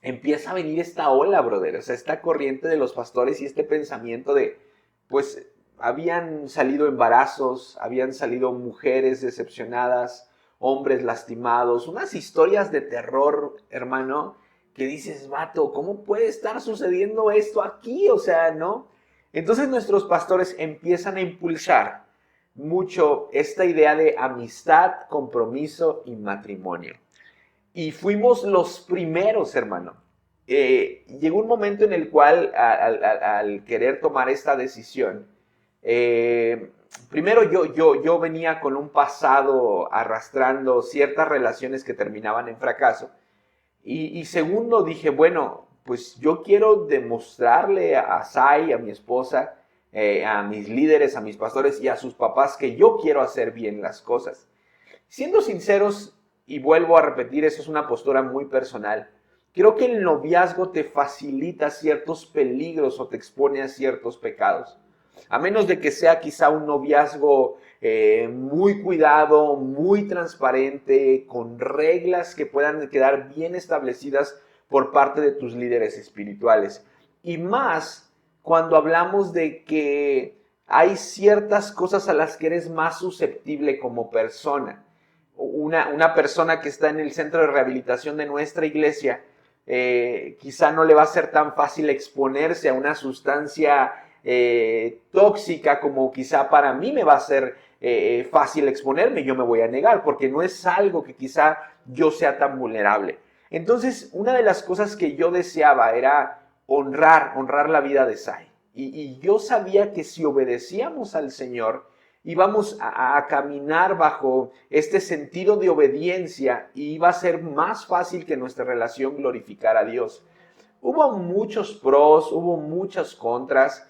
empieza a venir esta ola, brother, o sea, esta corriente de los pastores y este pensamiento de, pues, habían salido embarazos, habían salido mujeres decepcionadas, hombres lastimados, unas historias de terror, hermano, que dices, vato, ¿cómo puede estar sucediendo esto aquí? O sea, ¿no? Entonces nuestros pastores empiezan a impulsar mucho esta idea de amistad, compromiso y matrimonio. Y fuimos los primeros, hermano. Llegó un momento en el cual, al querer tomar esta decisión, primero yo venía con un pasado arrastrando ciertas relaciones que terminaban en fracaso. Y segundo, dije, bueno, pues yo quiero demostrarle a Sai, a mi esposa, a mis líderes, a mis pastores y a sus papás que yo quiero hacer bien las cosas. Siendo sinceros, y vuelvo a repetir, eso es una postura muy personal, creo que el noviazgo te facilita ciertos peligros o te expone a ciertos pecados. A menos de que sea quizá un noviazgo muy cuidado, muy transparente, con reglas que puedan quedar bien establecidas por parte de tus líderes espirituales. Y más cuando hablamos de que hay ciertas cosas a las que eres más susceptible como persona. Una persona que está en el centro de rehabilitación de nuestra iglesia, quizá no le va a ser tan fácil exponerse a una sustancia tóxica como quizá para mí me va a ser fácil exponerme. Yo me voy a negar porque no es algo que quizá yo sea tan vulnerable. Entonces, una de las cosas que yo deseaba era honrar la vida de Sai. Y yo sabía que si obedecíamos al Señor, íbamos a caminar bajo este sentido de obediencia y iba a ser más fácil que nuestra relación glorificara a Dios. Hubo muchos pros, hubo muchas contras.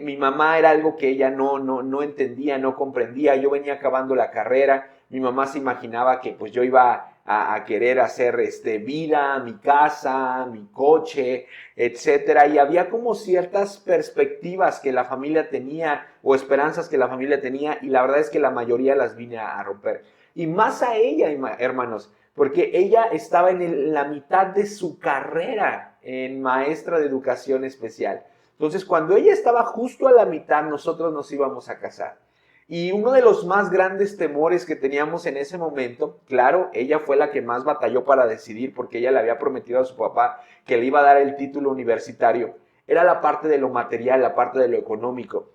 Mi mamá era algo que ella no entendía, no comprendía. Yo venía acabando la carrera. Mi mamá se imaginaba que pues yo iba a querer hacer vida, mi casa, mi coche, etcétera. Y había como ciertas perspectivas que la familia tenía o esperanzas que la familia tenía, y la verdad es que la mayoría las vine a romper. Y más a ella, hermanos, porque ella estaba en la mitad de su carrera en maestra de educación especial. Entonces, cuando ella estaba justo a la mitad, nosotros nos íbamos a casar. Y uno de los más grandes temores que teníamos en ese momento, claro, ella fue la que más batalló para decidir, porque ella le había prometido a su papá que le iba a dar el título universitario, era la parte de lo material, la parte de lo económico.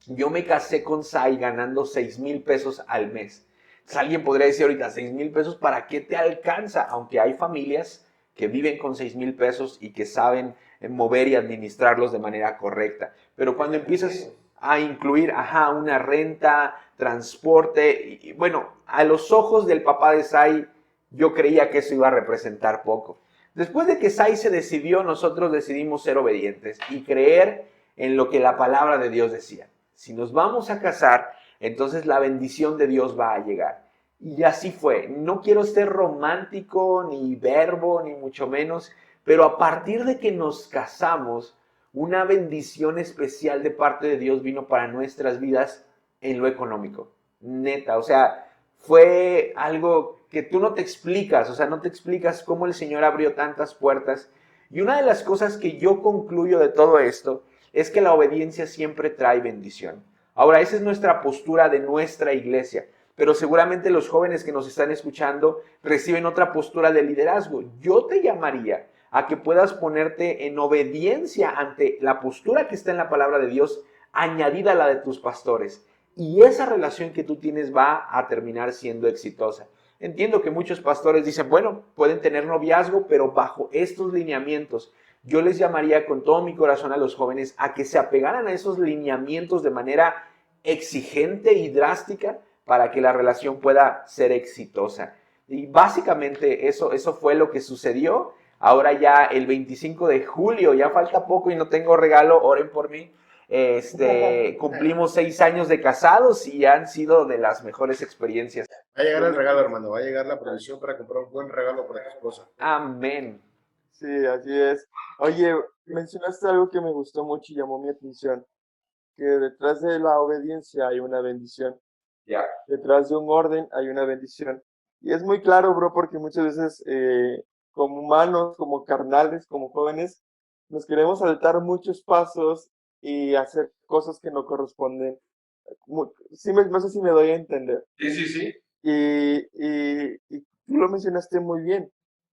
Yo me casé con Sai ganando 6,000 pesos al mes. Entonces, alguien podría decir ahorita, 6,000 pesos, ¿para qué te alcanza? Aunque hay familias que viven con 6,000 pesos y que saben mover y administrarlos de manera correcta. Pero cuando empiezas a incluir, una renta, transporte, y bueno, a los ojos del papá de Sai, yo creía que eso iba a representar poco. Después de que Sai se decidió, nosotros decidimos ser obedientes y creer en lo que la palabra de Dios decía. Si nos vamos a casar, entonces la bendición de Dios va a llegar. Y así fue. No quiero ser romántico, ni verbo, ni mucho menos, pero a partir de que nos casamos, una bendición especial de parte de Dios vino para nuestras vidas en lo económico. Neta, o sea, fue algo que tú no te explicas, o sea, no te explicas cómo el Señor abrió tantas puertas. Y una de las cosas que yo concluyo de todo esto es que la obediencia siempre trae bendición. Ahora, esa es nuestra postura de nuestra iglesia, pero seguramente los jóvenes que nos están escuchando reciben otra postura de liderazgo. Yo te llamaría a que puedas ponerte en obediencia ante la postura que está en la palabra de Dios, añadida a la de tus pastores. Y esa relación que tú tienes va a terminar siendo exitosa. Entiendo que muchos pastores dicen, bueno, pueden tener noviazgo, pero bajo estos lineamientos. Yo les llamaría con todo mi corazón a los jóvenes a que se apegaran a esos lineamientos de manera exigente y drástica para que la relación pueda ser exitosa. Y básicamente eso fue lo que sucedió. Ahora ya el 25 de julio, ya falta poco y no tengo regalo, oren por mí. Cumplimos 6 años de casados y han sido de las mejores experiencias. Va a llegar el regalo, hermano, va a llegar la provisión para comprar un buen regalo para tu esposa. Amén. Sí, así es. Oye, mencionaste algo que me gustó mucho y llamó mi atención, que detrás de la obediencia hay una bendición. Ya. Detrás de un orden hay una bendición. Y es muy claro, bro, porque muchas veces como humanos, como carnales, como jóvenes, nos queremos saltar muchos pasos y hacer cosas que no corresponden. Sí, no sé si me doy a entender. Sí. Y tú lo mencionaste muy bien.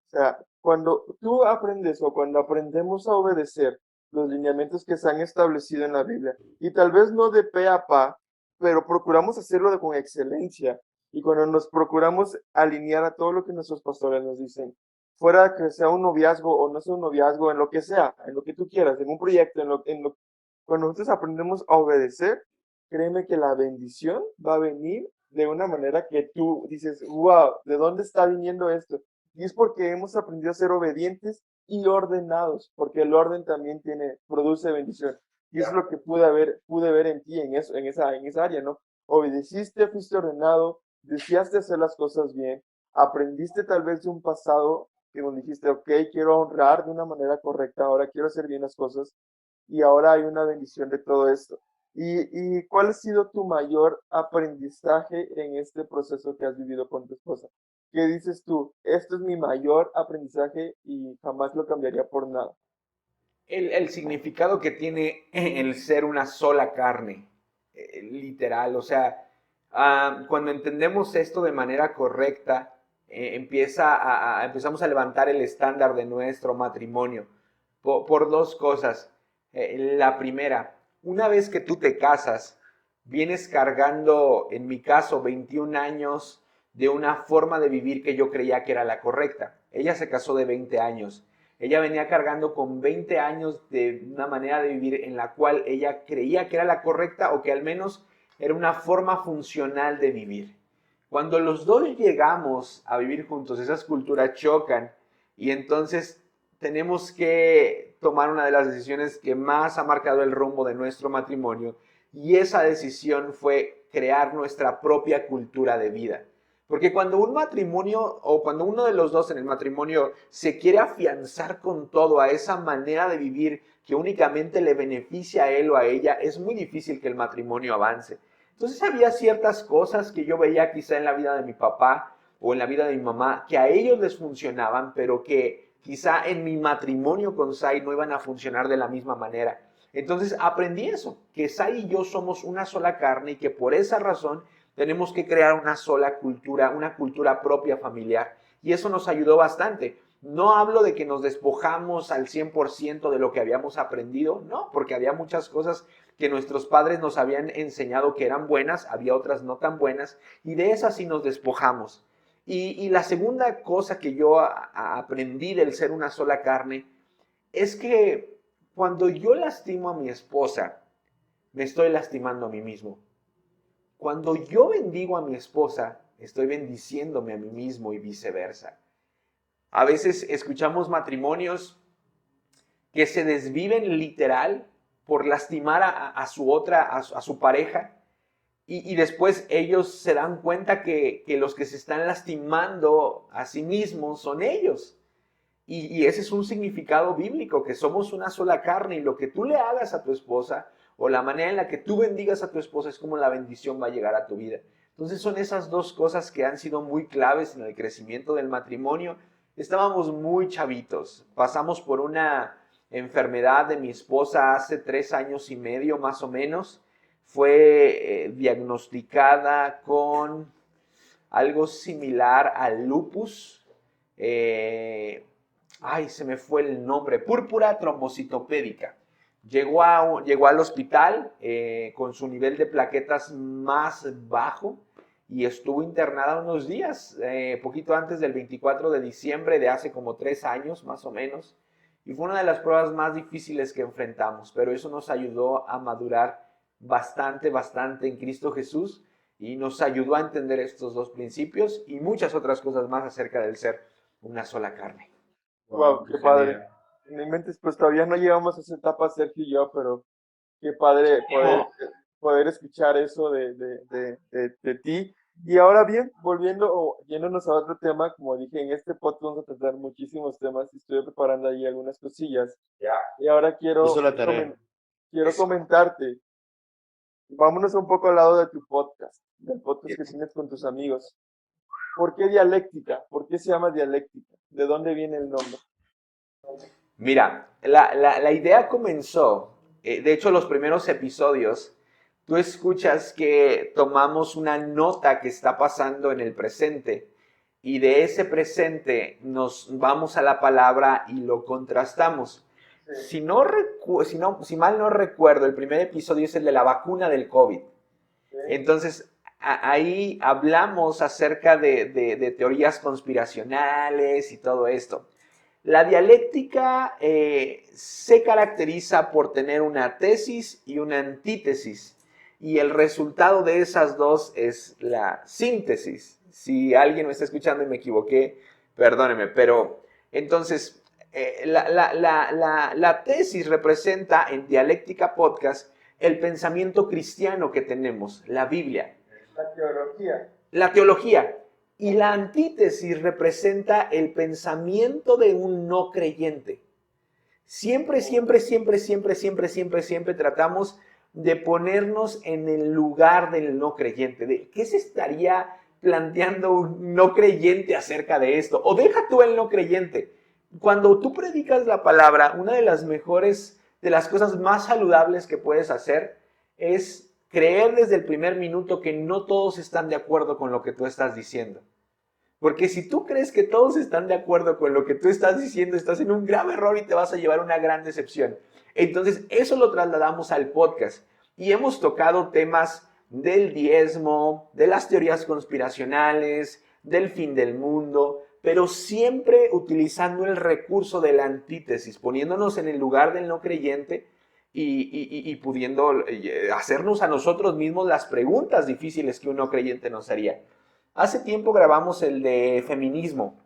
O sea, cuando tú aprendes o cuando aprendemos a obedecer los lineamientos que se han establecido en la Biblia, y tal vez no de pe a pa, pero procuramos hacerlo con excelencia, y cuando nos procuramos alinear a todo lo que nuestros pastores nos dicen, fuera que sea un noviazgo o no sea un noviazgo, en lo que sea, en lo que tú quieras, en un proyecto, cuando nosotros aprendemos a obedecer, créeme que la bendición va a venir de una manera que tú dices, wow, ¿de dónde está viniendo esto? Y es porque hemos aprendido a ser obedientes y ordenados, porque el orden también produce bendición. Y eso es lo que pude ver en ti, en esa área, ¿no? Obedeciste, fuiste ordenado, deseaste hacer las cosas bien, aprendiste tal vez de un pasado que donde dijiste, ok, quiero honrar de una manera correcta, ahora quiero hacer bien las cosas, y ahora hay una bendición de todo esto. ¿Y cuál ha sido tu mayor aprendizaje en este proceso que has vivido con tu esposa? ¿Qué dices tú? Esto es mi mayor aprendizaje y jamás lo cambiaría por nada. El significado que tiene el ser una sola carne, literal, o sea, cuando entendemos esto de manera correcta, empezamos a levantar el estándar de nuestro matrimonio por dos cosas. La primera, una vez que tú te casas, vienes cargando, en mi caso, 21 años de una forma de vivir que yo creía que era la correcta. Ella se casó de 20 años. Ella venía cargando con 20 años de una manera de vivir en la cual ella creía que era la correcta o que al menos era una forma funcional de vivir. Cuando los dos llegamos a vivir juntos, esas culturas chocan y entonces tenemos que tomar una de las decisiones que más ha marcado el rumbo de nuestro matrimonio, y esa decisión fue crear nuestra propia cultura de vida. Porque cuando un matrimonio o cuando uno de los dos en el matrimonio se quiere afianzar con todo a esa manera de vivir que únicamente le beneficia a él o a ella, es muy difícil que el matrimonio avance. Entonces había ciertas cosas que yo veía quizá en la vida de mi papá o en la vida de mi mamá que a ellos les funcionaban, pero que quizá en mi matrimonio con Sai no iban a funcionar de la misma manera. Entonces aprendí eso, que Sai y yo somos una sola carne y que por esa razón tenemos que crear una sola cultura, una cultura propia familiar. Y eso nos ayudó bastante. No hablo de que nos despojamos al 100% de lo que habíamos aprendido, no, porque había muchas cosas que nuestros padres nos habían enseñado que eran buenas, había otras no tan buenas, y de esas sí nos despojamos. Y la segunda cosa que yo aprendí del ser una sola carne es que cuando yo lastimo a mi esposa, me estoy lastimando a mí mismo. Cuando yo bendigo a mi esposa, estoy bendiciéndome a mí mismo y viceversa. A veces escuchamos matrimonios que se desviven literal por lastimar a su pareja, y después ellos se dan cuenta que los que se están lastimando a sí mismos son ellos. Y ese es un significado bíblico, que somos una sola carne, y lo que tú le hagas a tu esposa o la manera en la que tú bendigas a tu esposa es como la bendición va a llegar a tu vida. Entonces son esas dos cosas que han sido muy claves en el crecimiento del matrimonio. Estábamos muy chavitos, pasamos por una enfermedad de mi esposa hace 3 años y medio más o menos. Fue diagnosticada con algo similar al lupus. Se me fue el nombre, púrpura trombocitopédica. Llegó al hospital con su nivel de plaquetas más bajo y estuvo internada unos días, poquito antes del 24 de diciembre de hace como 3 años más o menos. Y fue una de las pruebas más difíciles que enfrentamos, pero eso nos ayudó a madurar bastante en Cristo Jesús, y nos ayudó a entender estos dos principios y muchas otras cosas más acerca del ser una sola carne. Wow, qué padre. En mi mente, pues todavía no llegamos a esa etapa, Sergio y yo, pero qué padre poder escuchar eso de ti. Y ahora bien, volviendo o yéndonos a otro tema, como dije, en este podcast vamos a tratar muchísimos temas y estoy preparando ahí algunas cosillas. Y ahora Hizo la tarea. quiero comentarte, vámonos un poco al lado de tu podcast, del podcast que tienes con tus amigos. ¿Por qué dialéctica? ¿Por qué se llama dialéctica? ¿De dónde viene el nombre? Mira, la idea comenzó, de hecho los primeros episodios, tú escuchas que tomamos una nota que está pasando en el presente, y de ese presente nos vamos a la palabra y lo contrastamos. Sí. Si mal no recuerdo, el primer episodio es el de la vacuna del COVID. Sí. Entonces, ahí hablamos acerca de teorías conspiracionales y todo esto. La dialéctica se caracteriza por tener una tesis y una antítesis, y el resultado de esas dos es la síntesis. Si alguien me está escuchando y me equivoqué, perdóneme, pero entonces la tesis representa en Dialéctica Podcast el pensamiento cristiano que tenemos, la Biblia. La teología. La teología. Y la antítesis representa el pensamiento de un no creyente. Siempre tratamos de ponernos en el lugar del no creyente. ¿De qué se estaría planteando un no creyente acerca de esto? O deja tú el no creyente. Cuando tú predicas la palabra, una de las mejores, de las cosas más saludables que puedes hacer es creer desde el primer minuto que no todos están de acuerdo con lo que tú estás diciendo. Porque si tú crees que todos están de acuerdo con lo que tú estás diciendo, estás en un grave error y te vas a llevar una gran decepción. Entonces, eso lo trasladamos al podcast. Y hemos tocado temas del diezmo, de las teorías conspiracionales, del fin del mundo, pero siempre utilizando el recurso de la antítesis, poniéndonos en el lugar del no creyente y pudiendo hacernos a nosotros mismos las preguntas difíciles que un no creyente nos haría. Hace tiempo grabamos el de feminismo.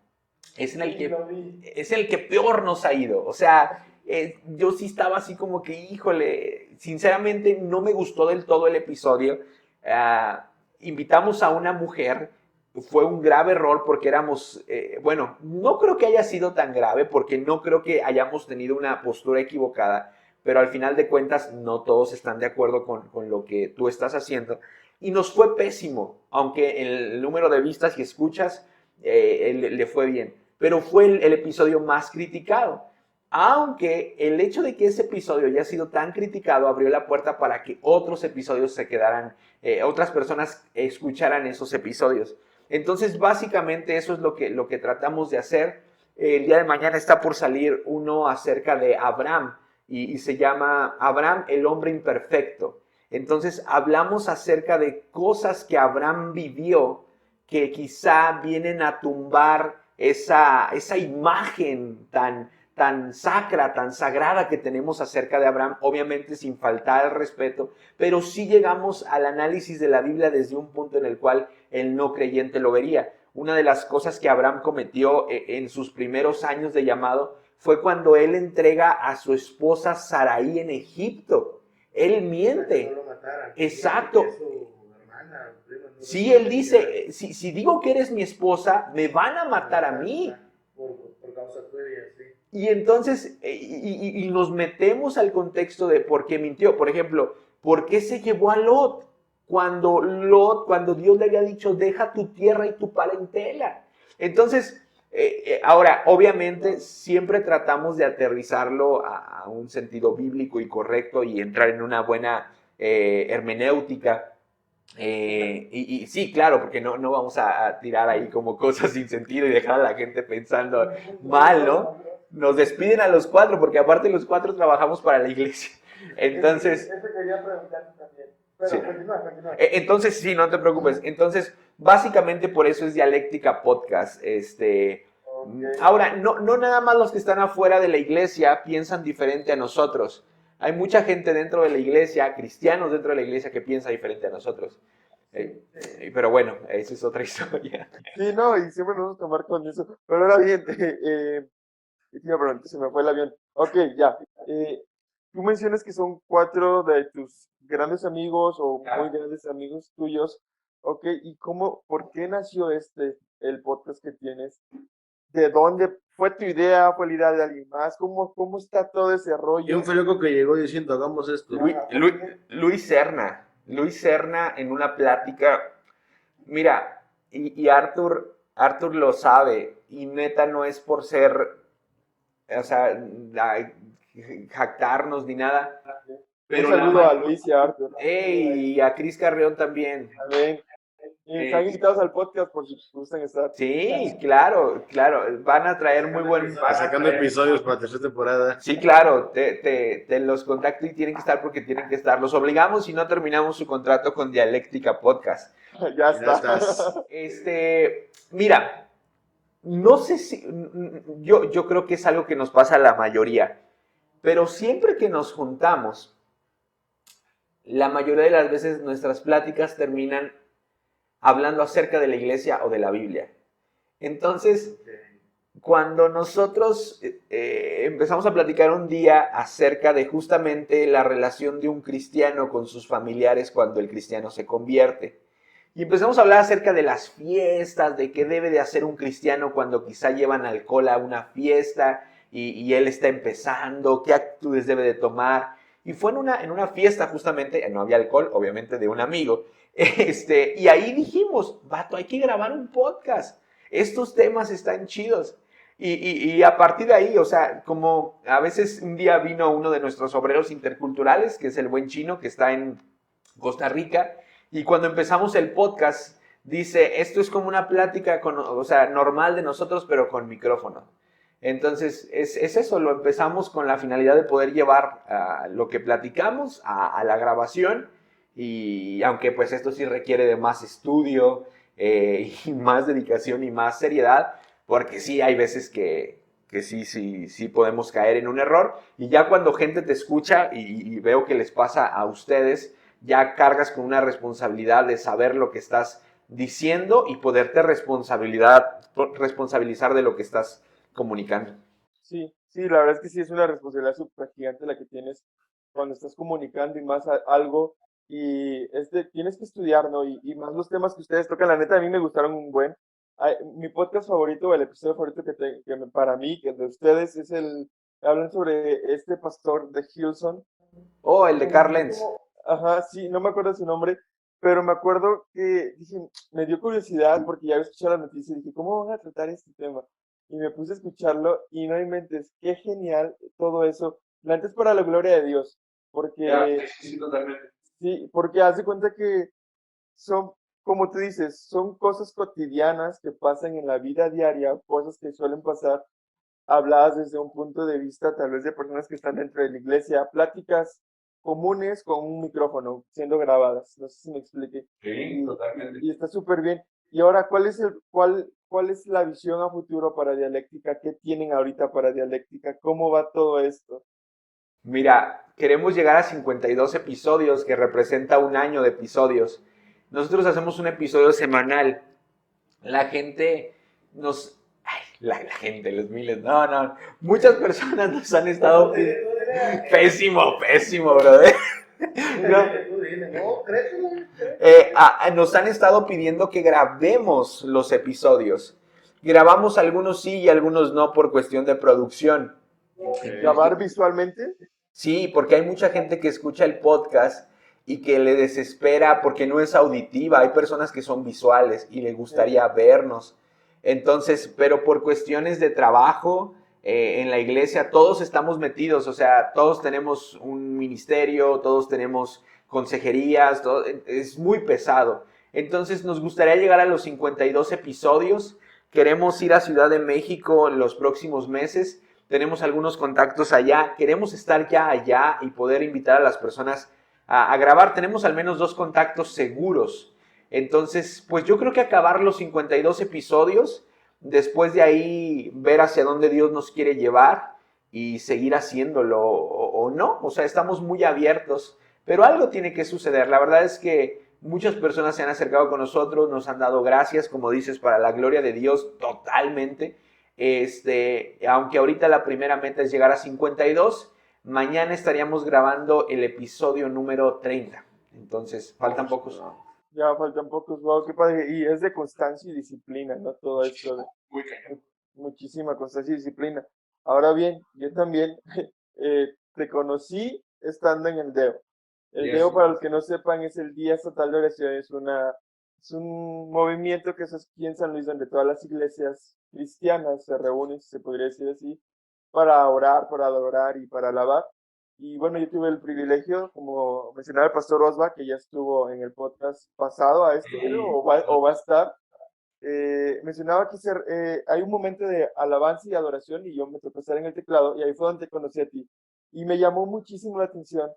Es en el que peor nos ha ido. O sea, yo sí estaba así como que, híjole, sinceramente no me gustó del todo el episodio. Invitamos a una mujer, fue un grave error porque éramos, bueno, no creo que haya sido tan grave porque no creo que hayamos tenido una postura equivocada, pero al final de cuentas no todos están de acuerdo con lo que tú estás haciendo. Y nos fue pésimo, aunque el número de vistas y escuchas le fue bien. Pero fue el episodio más criticado. Aunque el hecho de que ese episodio haya sido tan criticado abrió la puerta para que otros episodios se quedaran, otras personas escucharan esos episodios. Entonces, básicamente eso es lo que tratamos de hacer. El día de mañana está por salir uno acerca de Abraham y se llama Abraham, el hombre imperfecto. Entonces, hablamos acerca de cosas que Abraham vivió que quizá vienen a tumbar esa imagen tan sacra, tan sagrada que tenemos acerca de Abraham, obviamente sin faltar al respeto, pero sí llegamos al análisis de la Biblia desde un punto en el cual el no creyente lo vería. Una de las cosas que Abraham cometió en sus primeros años de llamado fue cuando él entrega a su esposa Sarai en Egipto. Él miente. Exacto. Sí, él dice, si digo que eres mi esposa, me van a matar a mí. Por causa tuya, sí. Y entonces, y nos metemos al contexto de por qué mintió. Por ejemplo, ¿por qué se llevó a Lot? Cuando Dios le había dicho, deja tu tierra y tu parentela. Entonces, ahora, obviamente, siempre tratamos de aterrizarlo a un sentido bíblico y correcto y entrar en una buena hermenéutica. Y sí, claro, porque no vamos a tirar ahí como cosas sin sentido y dejar a la gente pensando mal, ¿no? Nos despiden a los 4, porque aparte los 4 trabajamos para la iglesia. Entonces... Eso quería preguntarte también. Pero sí. Continúa. Entonces, sí, no te preocupes. Entonces, básicamente por eso es Dialéctica Podcast. Okay. Ahora, no nada más los que están afuera de la iglesia piensan diferente a nosotros. Hay mucha gente dentro de la iglesia, cristianos dentro de la iglesia, que piensa diferente a nosotros. Pero bueno, esa es otra historia. Sí, no, y siempre nos vamos a tomar con eso. Pero ahora bien, se me fue el avión. Ok, ya. Tú mencionas que son 4 de tus grandes amigos o muy grandes amigos tuyos. Ok, ¿y por qué nació el podcast que tienes? ¿De dónde fue tu idea? ¿Fue la idea de alguien más? ¿Cómo está todo ese rollo? ¿Quién fue loco que llegó diciendo, hagamos esto? Luis Serna. Luis Serna en una plática. Mira, y Arthur lo sabe. Y neta no es por ser, o sea, jactarnos ni nada. Pero un saludo a Luis y a Arthur. Y a Cris Carrión también. Amén. Están invitados al podcast por si gustan estar. Sí, claro. Van a traer muy buen... Sacando episodios para la tercera temporada. Sí, claro. Te los contacto y tienen que estar porque tienen que estar. Los obligamos si no terminamos su contrato con Dialéctica Podcast. Ya estás. Mira, no sé si... Yo creo que es algo que nos pasa a la mayoría. Pero siempre que nos juntamos, la mayoría de las veces nuestras pláticas terminan hablando acerca de la iglesia o de la Biblia. Entonces, cuando nosotros empezamos a platicar un día acerca de justamente la relación de un cristiano con sus familiares cuando el cristiano se convierte, y empezamos a hablar acerca de las fiestas, de qué debe de hacer un cristiano cuando quizá llevan alcohol a una fiesta y él está empezando, qué actitudes debe de tomar. Y fue en una fiesta justamente, no había alcohol, obviamente, de un amigo. Y ahí dijimos, vato, hay que grabar un podcast. Estos temas están chidos. Y a partir de ahí, o sea, como a veces un día vino uno de nuestros obreros interculturales, que es el buen chino, que está en Costa Rica, y cuando empezamos el podcast, dice, esto es como una plática normal de nosotros, pero con micrófono. Entonces, es eso, lo empezamos con la finalidad de poder llevar lo que platicamos a la grabación, y aunque pues esto sí requiere de más estudio y más dedicación y más seriedad, porque sí, hay veces que sí podemos caer en un error, y ya cuando gente te escucha y veo que les pasa a ustedes, ya cargas con una responsabilidad de saber lo que estás diciendo y poderte responsabilizar de lo que estás comunicando. Sí, sí, la verdad es que sí es una responsabilidad súper gigante la que tienes cuando estás comunicando y más algo y tienes que estudiar, ¿no? Y más los temas que ustedes tocan, la neta a mí me gustaron un buen. Mi podcast favorito, el episodio favorito para mí, que de ustedes es hablan sobre este pastor de Hillsong. Oh, el de Carl Lenz. Ajá, sí, no me acuerdo su nombre, pero me acuerdo que dije, me dio curiosidad porque ya había escuchado la noticia y dije, ¿cómo van a tratar este tema? Y me puse a escucharlo y no inventes, qué genial todo eso. La neta es para la gloria de Dios, porque Sí, totalmente. sí, porque haz de cuenta que son, como tú dices, son cosas cotidianas que pasan en la vida diaria, cosas que suelen pasar habladas desde un punto de vista tal vez de personas que están dentro de la iglesia, pláticas comunes con un micrófono siendo grabadas, no sé si me explique. Sí, totalmente. Y está súper bien. Y ahora, cuál es la visión a futuro para dialéctica? ¿Qué tienen ahorita para dialéctica? ¿Cómo va todo esto? Mira, queremos llegar a 52 episodios, que representa un año de episodios. Nosotros hacemos un episodio semanal. La gente nos... Ay, la gente, los miles, no. Muchas personas nos han estado... Pésimo, brother. Nos han estado pidiendo que grabemos los episodios. Grabamos algunos sí y algunos no por cuestión de producción. ¿Grabar visualmente? Sí, porque hay mucha gente que escucha el podcast y que le desespera porque no es auditiva. Hay personas que son visuales y le gustaría vernos. Entonces, pero por cuestiones de trabajo en la iglesia, todos estamos metidos, o sea, todos tenemos un ministerio, todos tenemos consejerías, es muy pesado. Entonces, nos gustaría llegar a los 52 episodios. Queremos ir a Ciudad de México en los próximos meses. Tenemos algunos contactos allá, queremos estar ya allá y poder invitar a las personas a grabar. Tenemos al menos 2 contactos seguros. Entonces, pues yo creo que acabar los 52 episodios, después de ahí ver hacia dónde Dios nos quiere llevar y seguir haciéndolo o no. O sea, estamos muy abiertos, pero algo tiene que suceder. La verdad es que muchas personas se han acercado con nosotros, nos han dado gracias, como dices, para la gloria de Dios totalmente. Aunque ahorita la primera meta es llegar a 52, mañana estaríamos grabando el episodio número 30. Entonces, faltan pocos. Ya faltan pocos, wow, qué padre. Y es de constancia y disciplina, ¿no? Todo esto de muchísima constancia y disciplina. Ahora bien, yo también te conocí estando en el DEO. El DEO, para los que no sepan, es el Día Estatal de Oración, es un movimiento que es aquí en San Luis, donde todas las iglesias cristianas se reúnen, si se podría decir así, para orar, para adorar y para alabar. Y bueno, yo tuve el privilegio, como mencionaba el pastor Osva, que ya estuvo en el podcast pasado a este, creo, o va a estar, mencionaba que hay un momento de alabanza y adoración y yo me tocó estar en el teclado y ahí fue donde te conocí a ti. Y me llamó muchísimo la atención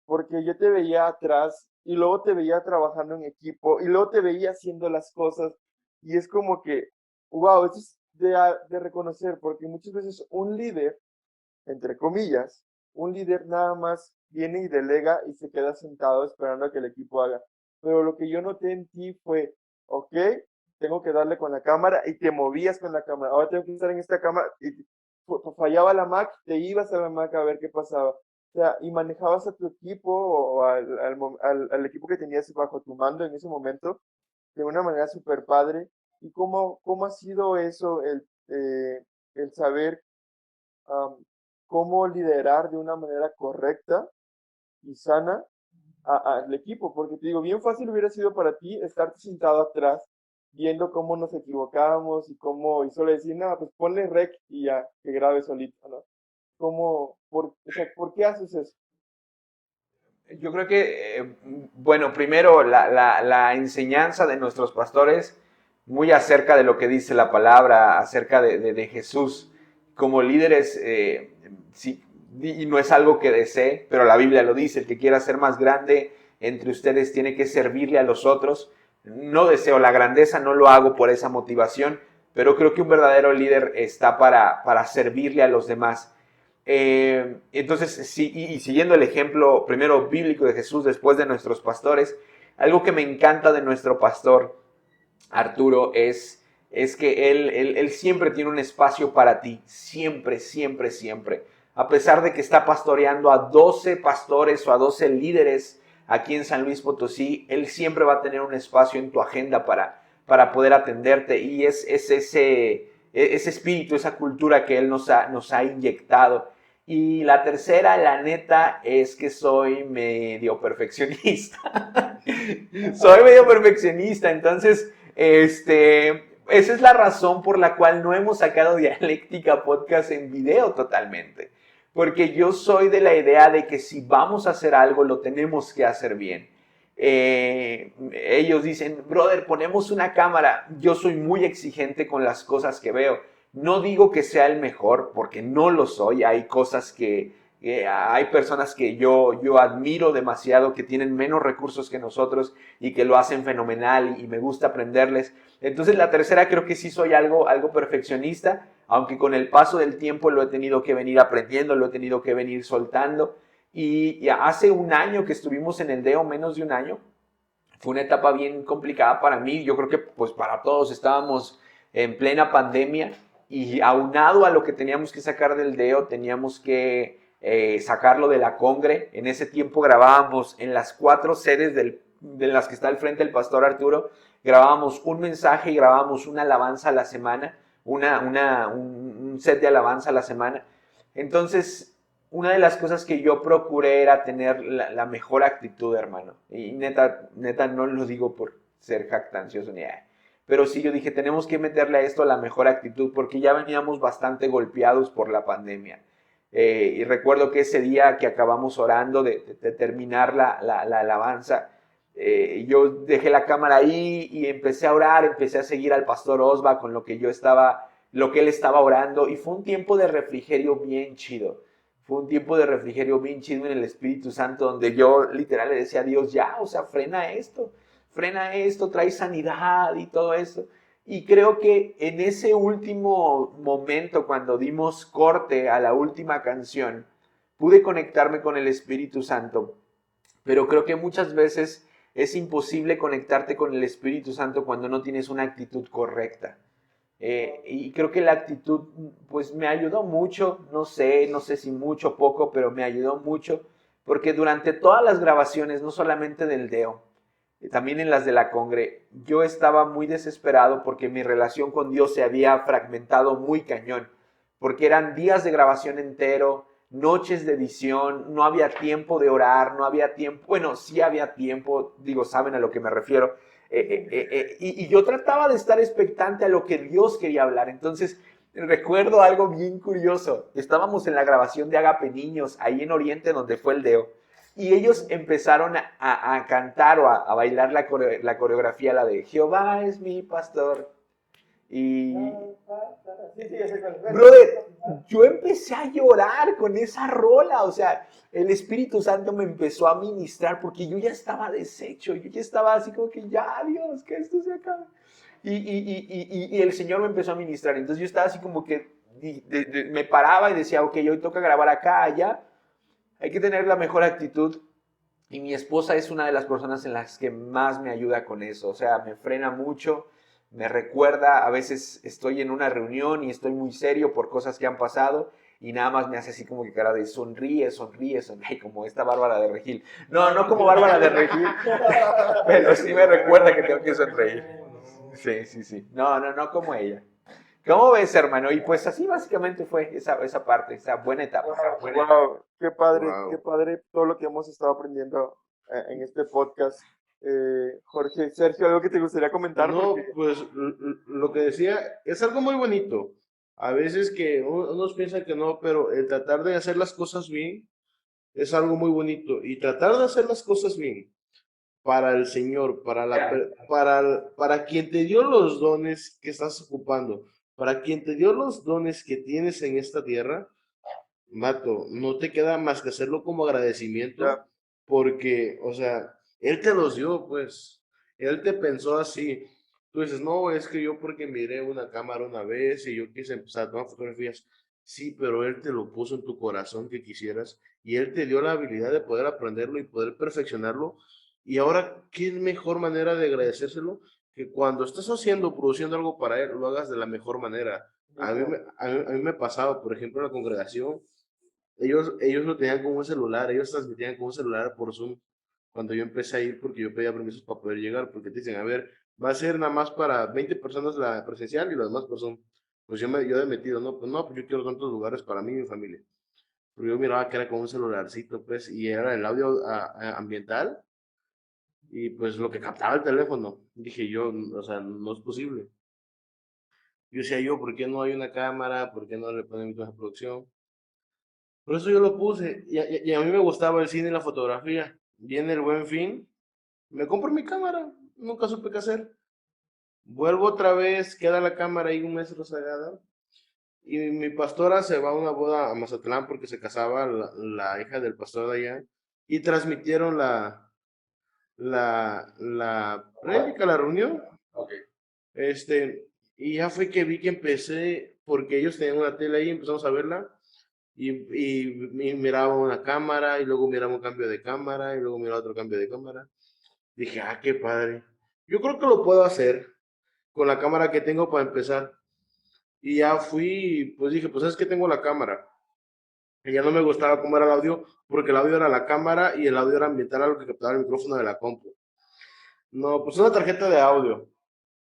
porque yo te veía atrás y luego te veía trabajando en equipo y luego te veía haciendo las cosas y es como que, wow, esto es de reconocer porque muchas veces un líder, entre comillas, un líder nada más viene y delega y se queda sentado esperando a que el equipo haga. Pero lo que yo noté en ti fue, ok, tengo que darle con la cámara y te movías con la cámara. Ahora tengo que estar en esta cámara y fallaba la Mac, te ibas a la Mac a ver qué pasaba. O sea, y manejabas a tu equipo o al equipo que tenías bajo tu mando en ese momento de una manera súper padre. ¿Y cómo ha sido eso, el saber cómo liderar de una manera correcta y sana al equipo? Porque te digo, bien fácil hubiera sido para ti estarte sentado atrás viendo cómo nos equivocábamos y solo decir, no, pues ponle rec y ya, que grabe solito, ¿no? O sea, ¿por qué haces eso? Yo creo que, bueno, primero la enseñanza de nuestros pastores, muy acerca de lo que dice la palabra, acerca de Jesús. Como líderes, sí, y no es algo que desee, pero la Biblia lo dice, el que quiera ser más grande entre ustedes tiene que servirle a los otros. No deseo la grandeza, no lo hago por esa motivación, pero creo que un verdadero líder está para servirle a los demás. Entonces, sí, y siguiendo el ejemplo primero bíblico de Jesús, después de nuestros pastores, algo que me encanta de nuestro pastor Arturo es que él siempre tiene un espacio para ti, siempre, siempre, siempre. A pesar de que está pastoreando a 12 pastores o a 12 líderes aquí en San Luis Potosí, él siempre va a tener un espacio en tu agenda para poder atenderte, y es ese espíritu, esa cultura que él nos ha inyectado. Y la tercera, la neta, es que soy medio perfeccionista. Soy medio perfeccionista, entonces, esa es la razón por la cual no hemos sacado Dialéctica Podcast en video totalmente. Porque yo soy de la idea de que si vamos a hacer algo, lo tenemos que hacer bien. Ellos dicen, brother, ponemos una cámara. Yo soy muy exigente con las cosas que veo. No digo que sea el mejor, porque no lo soy. Hay cosas hay personas que yo admiro demasiado, que tienen menos recursos que nosotros y que lo hacen fenomenal, y me gusta aprenderles. Entonces la tercera, creo que sí soy algo perfeccionista, aunque con el paso del tiempo lo he tenido que venir aprendiendo, lo he tenido que venir soltando. Y hace un año que estuvimos en el DEO, menos de un año, fue una etapa bien complicada para mí. Yo creo que pues para todos estábamos en plena pandemia, y aunado a lo que teníamos que sacar del DEO, teníamos que sacarlo de la Congre. En ese tiempo grabábamos en las 4 sedes de las que está al frente el pastor Arturo, grabábamos un mensaje y grabábamos una alabanza a la semana, un set de alabanza a la semana. Entonces, una de las cosas que yo procuré era tener la mejor actitud, hermano. Y neta no lo digo por ser jactancioso ni nada. Pero sí, yo dije, tenemos que meterle a esto la mejor actitud, porque ya veníamos bastante golpeados por la pandemia. Y recuerdo que ese día que acabamos orando de terminar la alabanza, yo dejé la cámara ahí y empecé a orar, empecé a seguir al pastor Osva con lo que él estaba orando, y fue un tiempo de refrigerio bien chido. Fue un tiempo de refrigerio bien chido en el Espíritu Santo, donde yo literal le decía a Dios, ya, o sea, frena esto, trae sanidad y todo eso. Y creo que en ese último momento, cuando dimos corte a la última canción, pude conectarme con el Espíritu Santo. Pero creo que muchas veces es imposible conectarte con el Espíritu Santo cuando no tienes una actitud correcta. Y creo que la actitud, pues me ayudó mucho, no sé si mucho o poco, pero me ayudó mucho, porque durante todas las grabaciones, no solamente del DEO, también en las de la Congre, yo estaba muy desesperado porque mi relación con Dios se había fragmentado muy cañón, porque eran días de grabación entero, noches de edición, no había tiempo de orar, no había tiempo, bueno, sí había tiempo, digo, saben a lo que me refiero, y yo trataba de estar expectante a lo que Dios quería hablar. Entonces recuerdo algo bien curioso, estábamos en la grabación de Agape Niños, ahí en Oriente, donde fue el DEO, y ellos empezaron a cantar o a bailar la coreografía, la de Jehová es mi pastor. Y, brother, yo empecé a llorar con esa rola. O sea, el Espíritu Santo me empezó a ministrar, porque yo ya estaba deshecho, yo ya estaba así como que ya, Dios, que esto se acabe. Y el Señor me empezó a ministrar. Entonces yo estaba así como que me paraba y decía, ok, hoy toca grabar acá, allá. Hay que tener la mejor actitud, y mi esposa es una de las personas en las que más me ayuda con eso. O sea, me frena mucho, me recuerda, a veces estoy en una reunión y estoy muy serio por cosas que han pasado, y nada más me hace así como que cara de sonríe, como esta Bárbara de Regil. No como Bárbara de Regil, pero sí me recuerda que tengo que sonreír. Sí. No como ella. ¿Cómo ves, hermano? Y pues así básicamente fue esa parte, esa buena etapa. Wow, qué padre, Wow. qué padre todo lo que hemos estado aprendiendo en este podcast. Jorge, Sergio, ¿algo que te gustaría comentar? No, Porque pues lo que decía es algo muy bonito. A veces que unos piensan que no, pero el tratar de hacer las cosas bien es algo muy bonito. Y tratar de hacer las cosas bien para el Señor, para quien te dio los dones que estás ocupando, para quien te dio los dones que tienes en esta tierra, Mato, no te queda más que hacerlo como agradecimiento, Ya. porque, o sea, Él te los dio, pues, Él te pensó así. Tú dices, no, es que yo porque miré una cámara una vez y yo quise empezar a tomar fotografías. Sí, pero Él te lo puso en tu corazón que quisieras y Él te dio la habilidad de poder aprenderlo y poder perfeccionarlo. Y ahora, ¿qué mejor manera de agradecérselo que cuando estás haciendo, produciendo algo para Él, lo hagas de la mejor manera? A mí me pasaba, por ejemplo, en la congregación, ellos lo tenían con un celular, ellos transmitían con un celular por Zoom. Cuando yo empecé a ir, porque yo pedía permisos para poder llegar, porque te dicen, a ver, va a ser nada más para 20 personas la presencial y los demás por Zoom. Pues yo he metido, no, pues no, pues yo quiero tantos lugares para mí y mi familia. Pero yo miraba que era con un celularcito, pues, y era el audio ambiental y pues lo que captaba el teléfono. Dije yo, o sea, no es posible. Yo decía yo, ¿por qué no hay una cámara? ¿Por qué no le ponen mi producción? Por eso yo lo puse. Y a mí me gustaba el cine y la fotografía. Viene el Buen Fin, me compro mi cámara. Nunca supe qué hacer. Vuelvo otra vez, queda la cámara ahí un mes rezagada. Y mi pastora se va a una boda a Mazatlán porque se casaba la hija del pastor de allá. Y transmitieron la prédica, la reunión. Ok. Y ya fue que vi que empecé, porque ellos tenían una tele ahí, empezamos a verla. Y miraba una cámara, y luego miraba un cambio de cámara, y luego miraba otro cambio de cámara. Dije, ah, qué padre. Yo creo que lo puedo hacer con la cámara que tengo para empezar. Y ya fui, pues dije, pues es que tengo la cámara. Y ya no me gustaba cómo era el audio, porque el audio era la cámara y el audio era ambiental a lo que captaba el micrófono de la compu. No, pues una tarjeta de audio.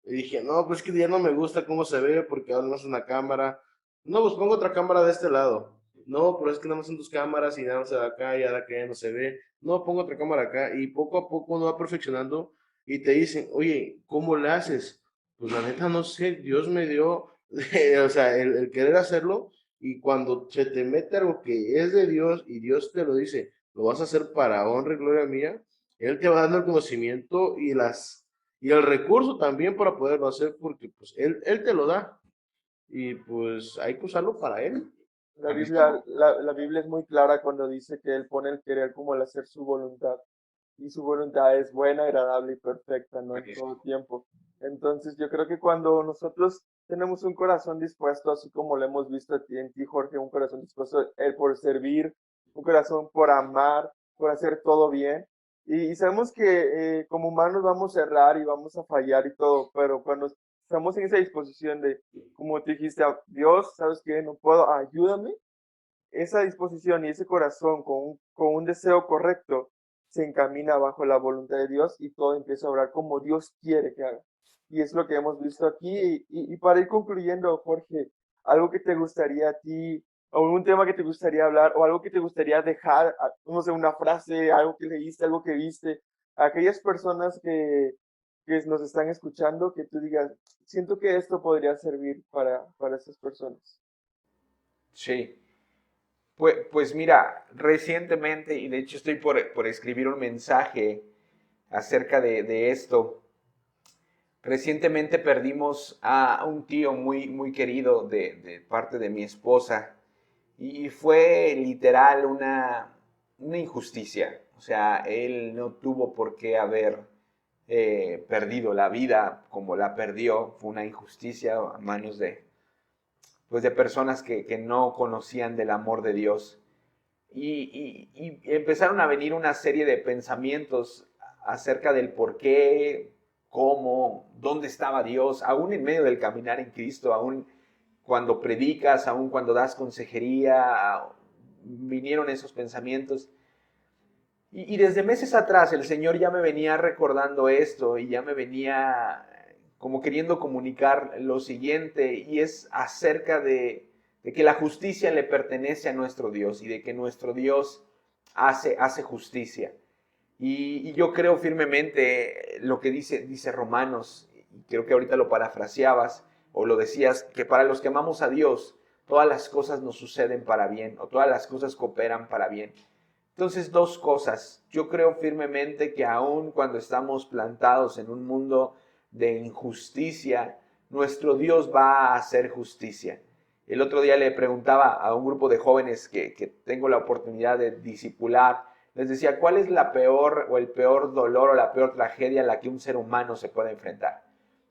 Y dije, no, pues que ya no me gusta cómo se ve porque ahora no es una cámara. No, pues pongo otra cámara de este lado. No, pero es que nada más son dos cámaras y nada más de acá y ahora que ya no se ve. No, pongo otra cámara acá y poco a poco uno va perfeccionando y te dicen, oye, ¿cómo le haces? Pues la neta no sé, Dios me dio, o sea, el querer hacerlo y cuando se te mete algo que es de Dios y Dios te lo dice, lo vas a hacer para honra y gloria mía, Él te va dando el conocimiento y el recurso también para poderlo hacer, porque pues él te lo da y pues hay que usarlo para Él. La Biblia es muy clara cuando dice que Él pone el querer como el hacer su voluntad. Y su voluntad es buena, agradable y perfecta, ¿no? En todo tiempo. Entonces, yo creo que cuando nosotros tenemos un corazón dispuesto, así como lo hemos visto a ti, en ti, Jorge, un corazón dispuesto por servir, un corazón por amar, por hacer todo bien. Y sabemos que como humanos vamos a errar y vamos a fallar y todo, pero cuando estamos en esa disposición de, como te dijiste, Dios, ¿sabes qué? No puedo, ayúdame. Esa disposición y ese corazón con un deseo correcto se encamina bajo la voluntad de Dios y todo empieza a obrar como Dios quiere que haga. Y es lo que hemos visto aquí. Y para ir concluyendo, Jorge, algo que te gustaría a ti, o un tema que te gustaría hablar, o algo que te gustaría dejar, no sé, una frase, algo que leíste, algo que viste, a aquellas personas que nos están escuchando, que tú digas, siento que esto podría servir para estas personas. Sí. Pues mira, recientemente, y de hecho estoy por escribir un mensaje acerca de esto. Recientemente perdimos a un tío muy querido de parte de mi esposa y fue literal una injusticia. O sea, él no tuvo por qué haber perdido la vida como la perdió. Fue una injusticia a manos pues de personas que no conocían del amor de Dios. Y empezaron a venir una serie de pensamientos acerca del por qué, cómo, dónde estaba Dios, aún en medio del caminar en Cristo, aún cuando predicas, aún cuando das consejería, vinieron esos pensamientos. Y desde meses atrás el Señor ya me venía recordando esto y ya me venía como queriendo comunicar lo siguiente, y es acerca de que la justicia le pertenece a nuestro Dios y de que nuestro Dios hace justicia. Y yo creo firmemente lo que dice Romanos, y creo que ahorita lo parafraseabas o lo decías, que para los que amamos a Dios, todas las cosas nos suceden para bien, o todas las cosas cooperan para bien. Entonces, dos cosas. Yo creo firmemente que aun cuando estamos plantados en un mundo de injusticia, nuestro Dios va a hacer justicia. El otro día le preguntaba a un grupo de jóvenes que tengo la oportunidad de discipular, les decía, ¿cuál es la peor o el peor dolor o la peor tragedia a la que un ser humano se puede enfrentar?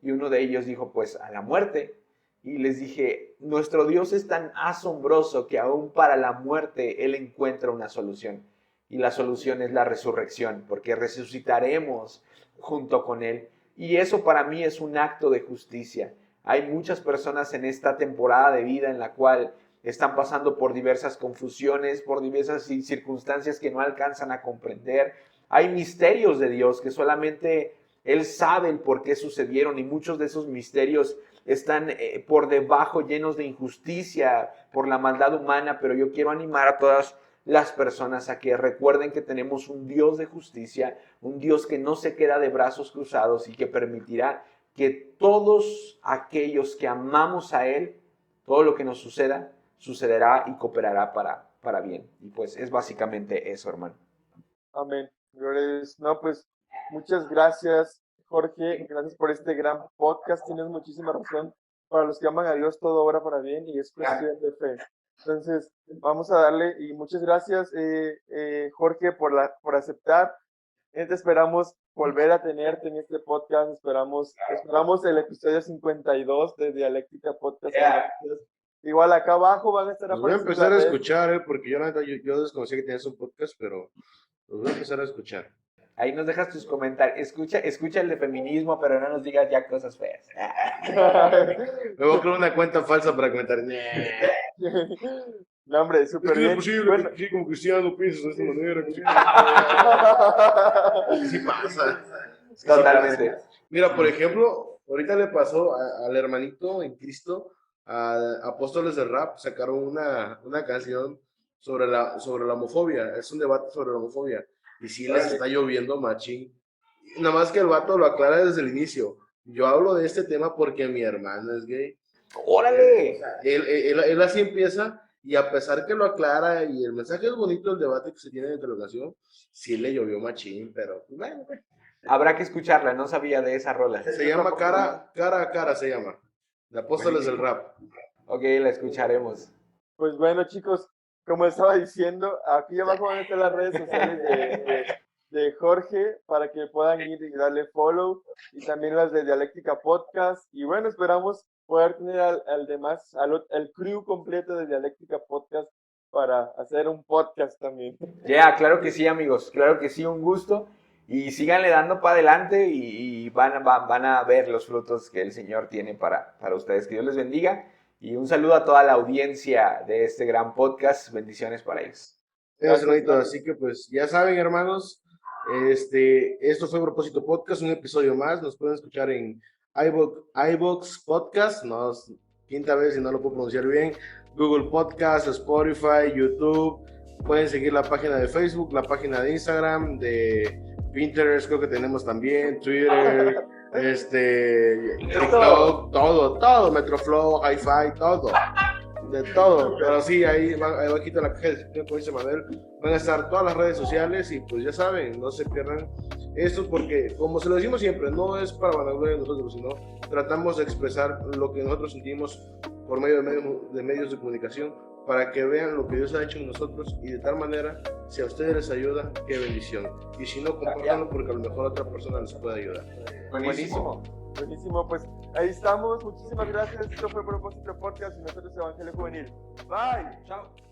Y uno de ellos dijo, pues a la muerte. Y les dije, nuestro Dios es tan asombroso que aún para la muerte Él encuentra una solución. Y la solución es la resurrección, porque resucitaremos junto con Él. Y eso para mí es un acto de justicia. Hay muchas personas en esta temporada de vida en la cual están pasando por diversas confusiones, por diversas circunstancias que no alcanzan a comprender. Hay misterios de Dios que solamente Él sabe el por qué sucedieron, y muchos de esos misterios están por debajo, llenos de injusticia por la maldad humana, pero yo quiero animar a todas las personas a que recuerden que tenemos un Dios de justicia, un Dios que no se queda de brazos cruzados y que permitirá que todos aquellos que amamos a Él, todo lo que nos suceda, sucederá y cooperará para bien. Y pues es básicamente eso, hermano. Amén. Gloria a Dios. No, pues muchas gracias, Jorge. Gracias por este gran podcast. Tienes muchísima razón. Para los que aman a Dios, todo obra para bien y es cuestión de fe. Entonces, vamos a darle, y muchas gracias, Jorge, por aceptar. Te esperamos volver a tenerte en este podcast. Esperamos el episodio 52 de Dialéctica Podcast. Igual acá abajo van a estar Los voy a empezar a escuchar, porque yo desconocía que tenías un podcast, pero los voy a empezar a escuchar. Ahí nos dejas tus comentarios. Escucha el de feminismo, pero no nos digas ya cosas feas. Me voy a crear una cuenta falsa para comentar. No, hombre, súper bien. Es posible que como cristiano piensas de esta manera. Sí pasa. Totalmente. Mira, por ejemplo, ahorita le pasó al hermanito en Cristo, a Apóstoles del Rap, sacaron una canción sobre la homofobia. Es un debate sobre la homofobia. Y sí les está lloviendo machín. Nada más que el vato lo aclara desde el inicio. Yo hablo de este tema porque mi hermana es gay. ¡Órale! Él así empieza, y a pesar que lo aclara y el mensaje es bonito, el debate que se tiene dentro de la canción, sí le llovió machín, pero bueno. Habrá que escucharla, no sabía de esa rola. Se llama Cara a Cara, se llama. De Apóstoles del Rap. Ok, la escucharemos. Pues bueno, chicos, como estaba diciendo, aquí abajo van a estar las redes sociales de Jorge para que puedan ir y darle follow, y también las de Dialéctica Podcast. Y bueno, esperamos poder tener al crew completo de Dialéctica Podcast para hacer un podcast también. Claro que sí, amigos, claro que sí, un gusto. Y síganle dando para adelante y van a ver los frutos que el Señor tiene para ustedes. Que Dios les bendiga. Y un saludo a toda la audiencia de este gran podcast. Bendiciones para ellos. Así que pues ya saben, hermanos, esto fue Propósito Podcast, un episodio más. Nos pueden escuchar en iVoox Podcast, quinta vez y no lo puedo pronunciar bien, Google Podcast, Spotify, YouTube. Pueden seguir la página de Facebook, la página de Instagram, de Pinterest, creo que tenemos también, Twitter, TikTok, todo, Metroflow, Hi-Fi, todo, de todo. Pero sí, ahí bajito en la caja de descripción, como dice Manuel, van a estar todas las redes sociales, y pues ya saben, no se pierdan esto, porque como se lo decimos siempre, no es para vanagloria de nosotros, sino tratamos de expresar lo que nosotros sentimos por medio de medios de comunicación, para que vean lo que Dios ha hecho en nosotros, y de tal manera, si a ustedes les ayuda, qué bendición. Y si no, compártanlo, porque a lo mejor otra persona les puede ayudar. Buenísimo, pues ahí estamos. Muchísimas gracias. Esto fue Propósito Podcast y nosotros Evangelio Juvenil. Bye. Chao.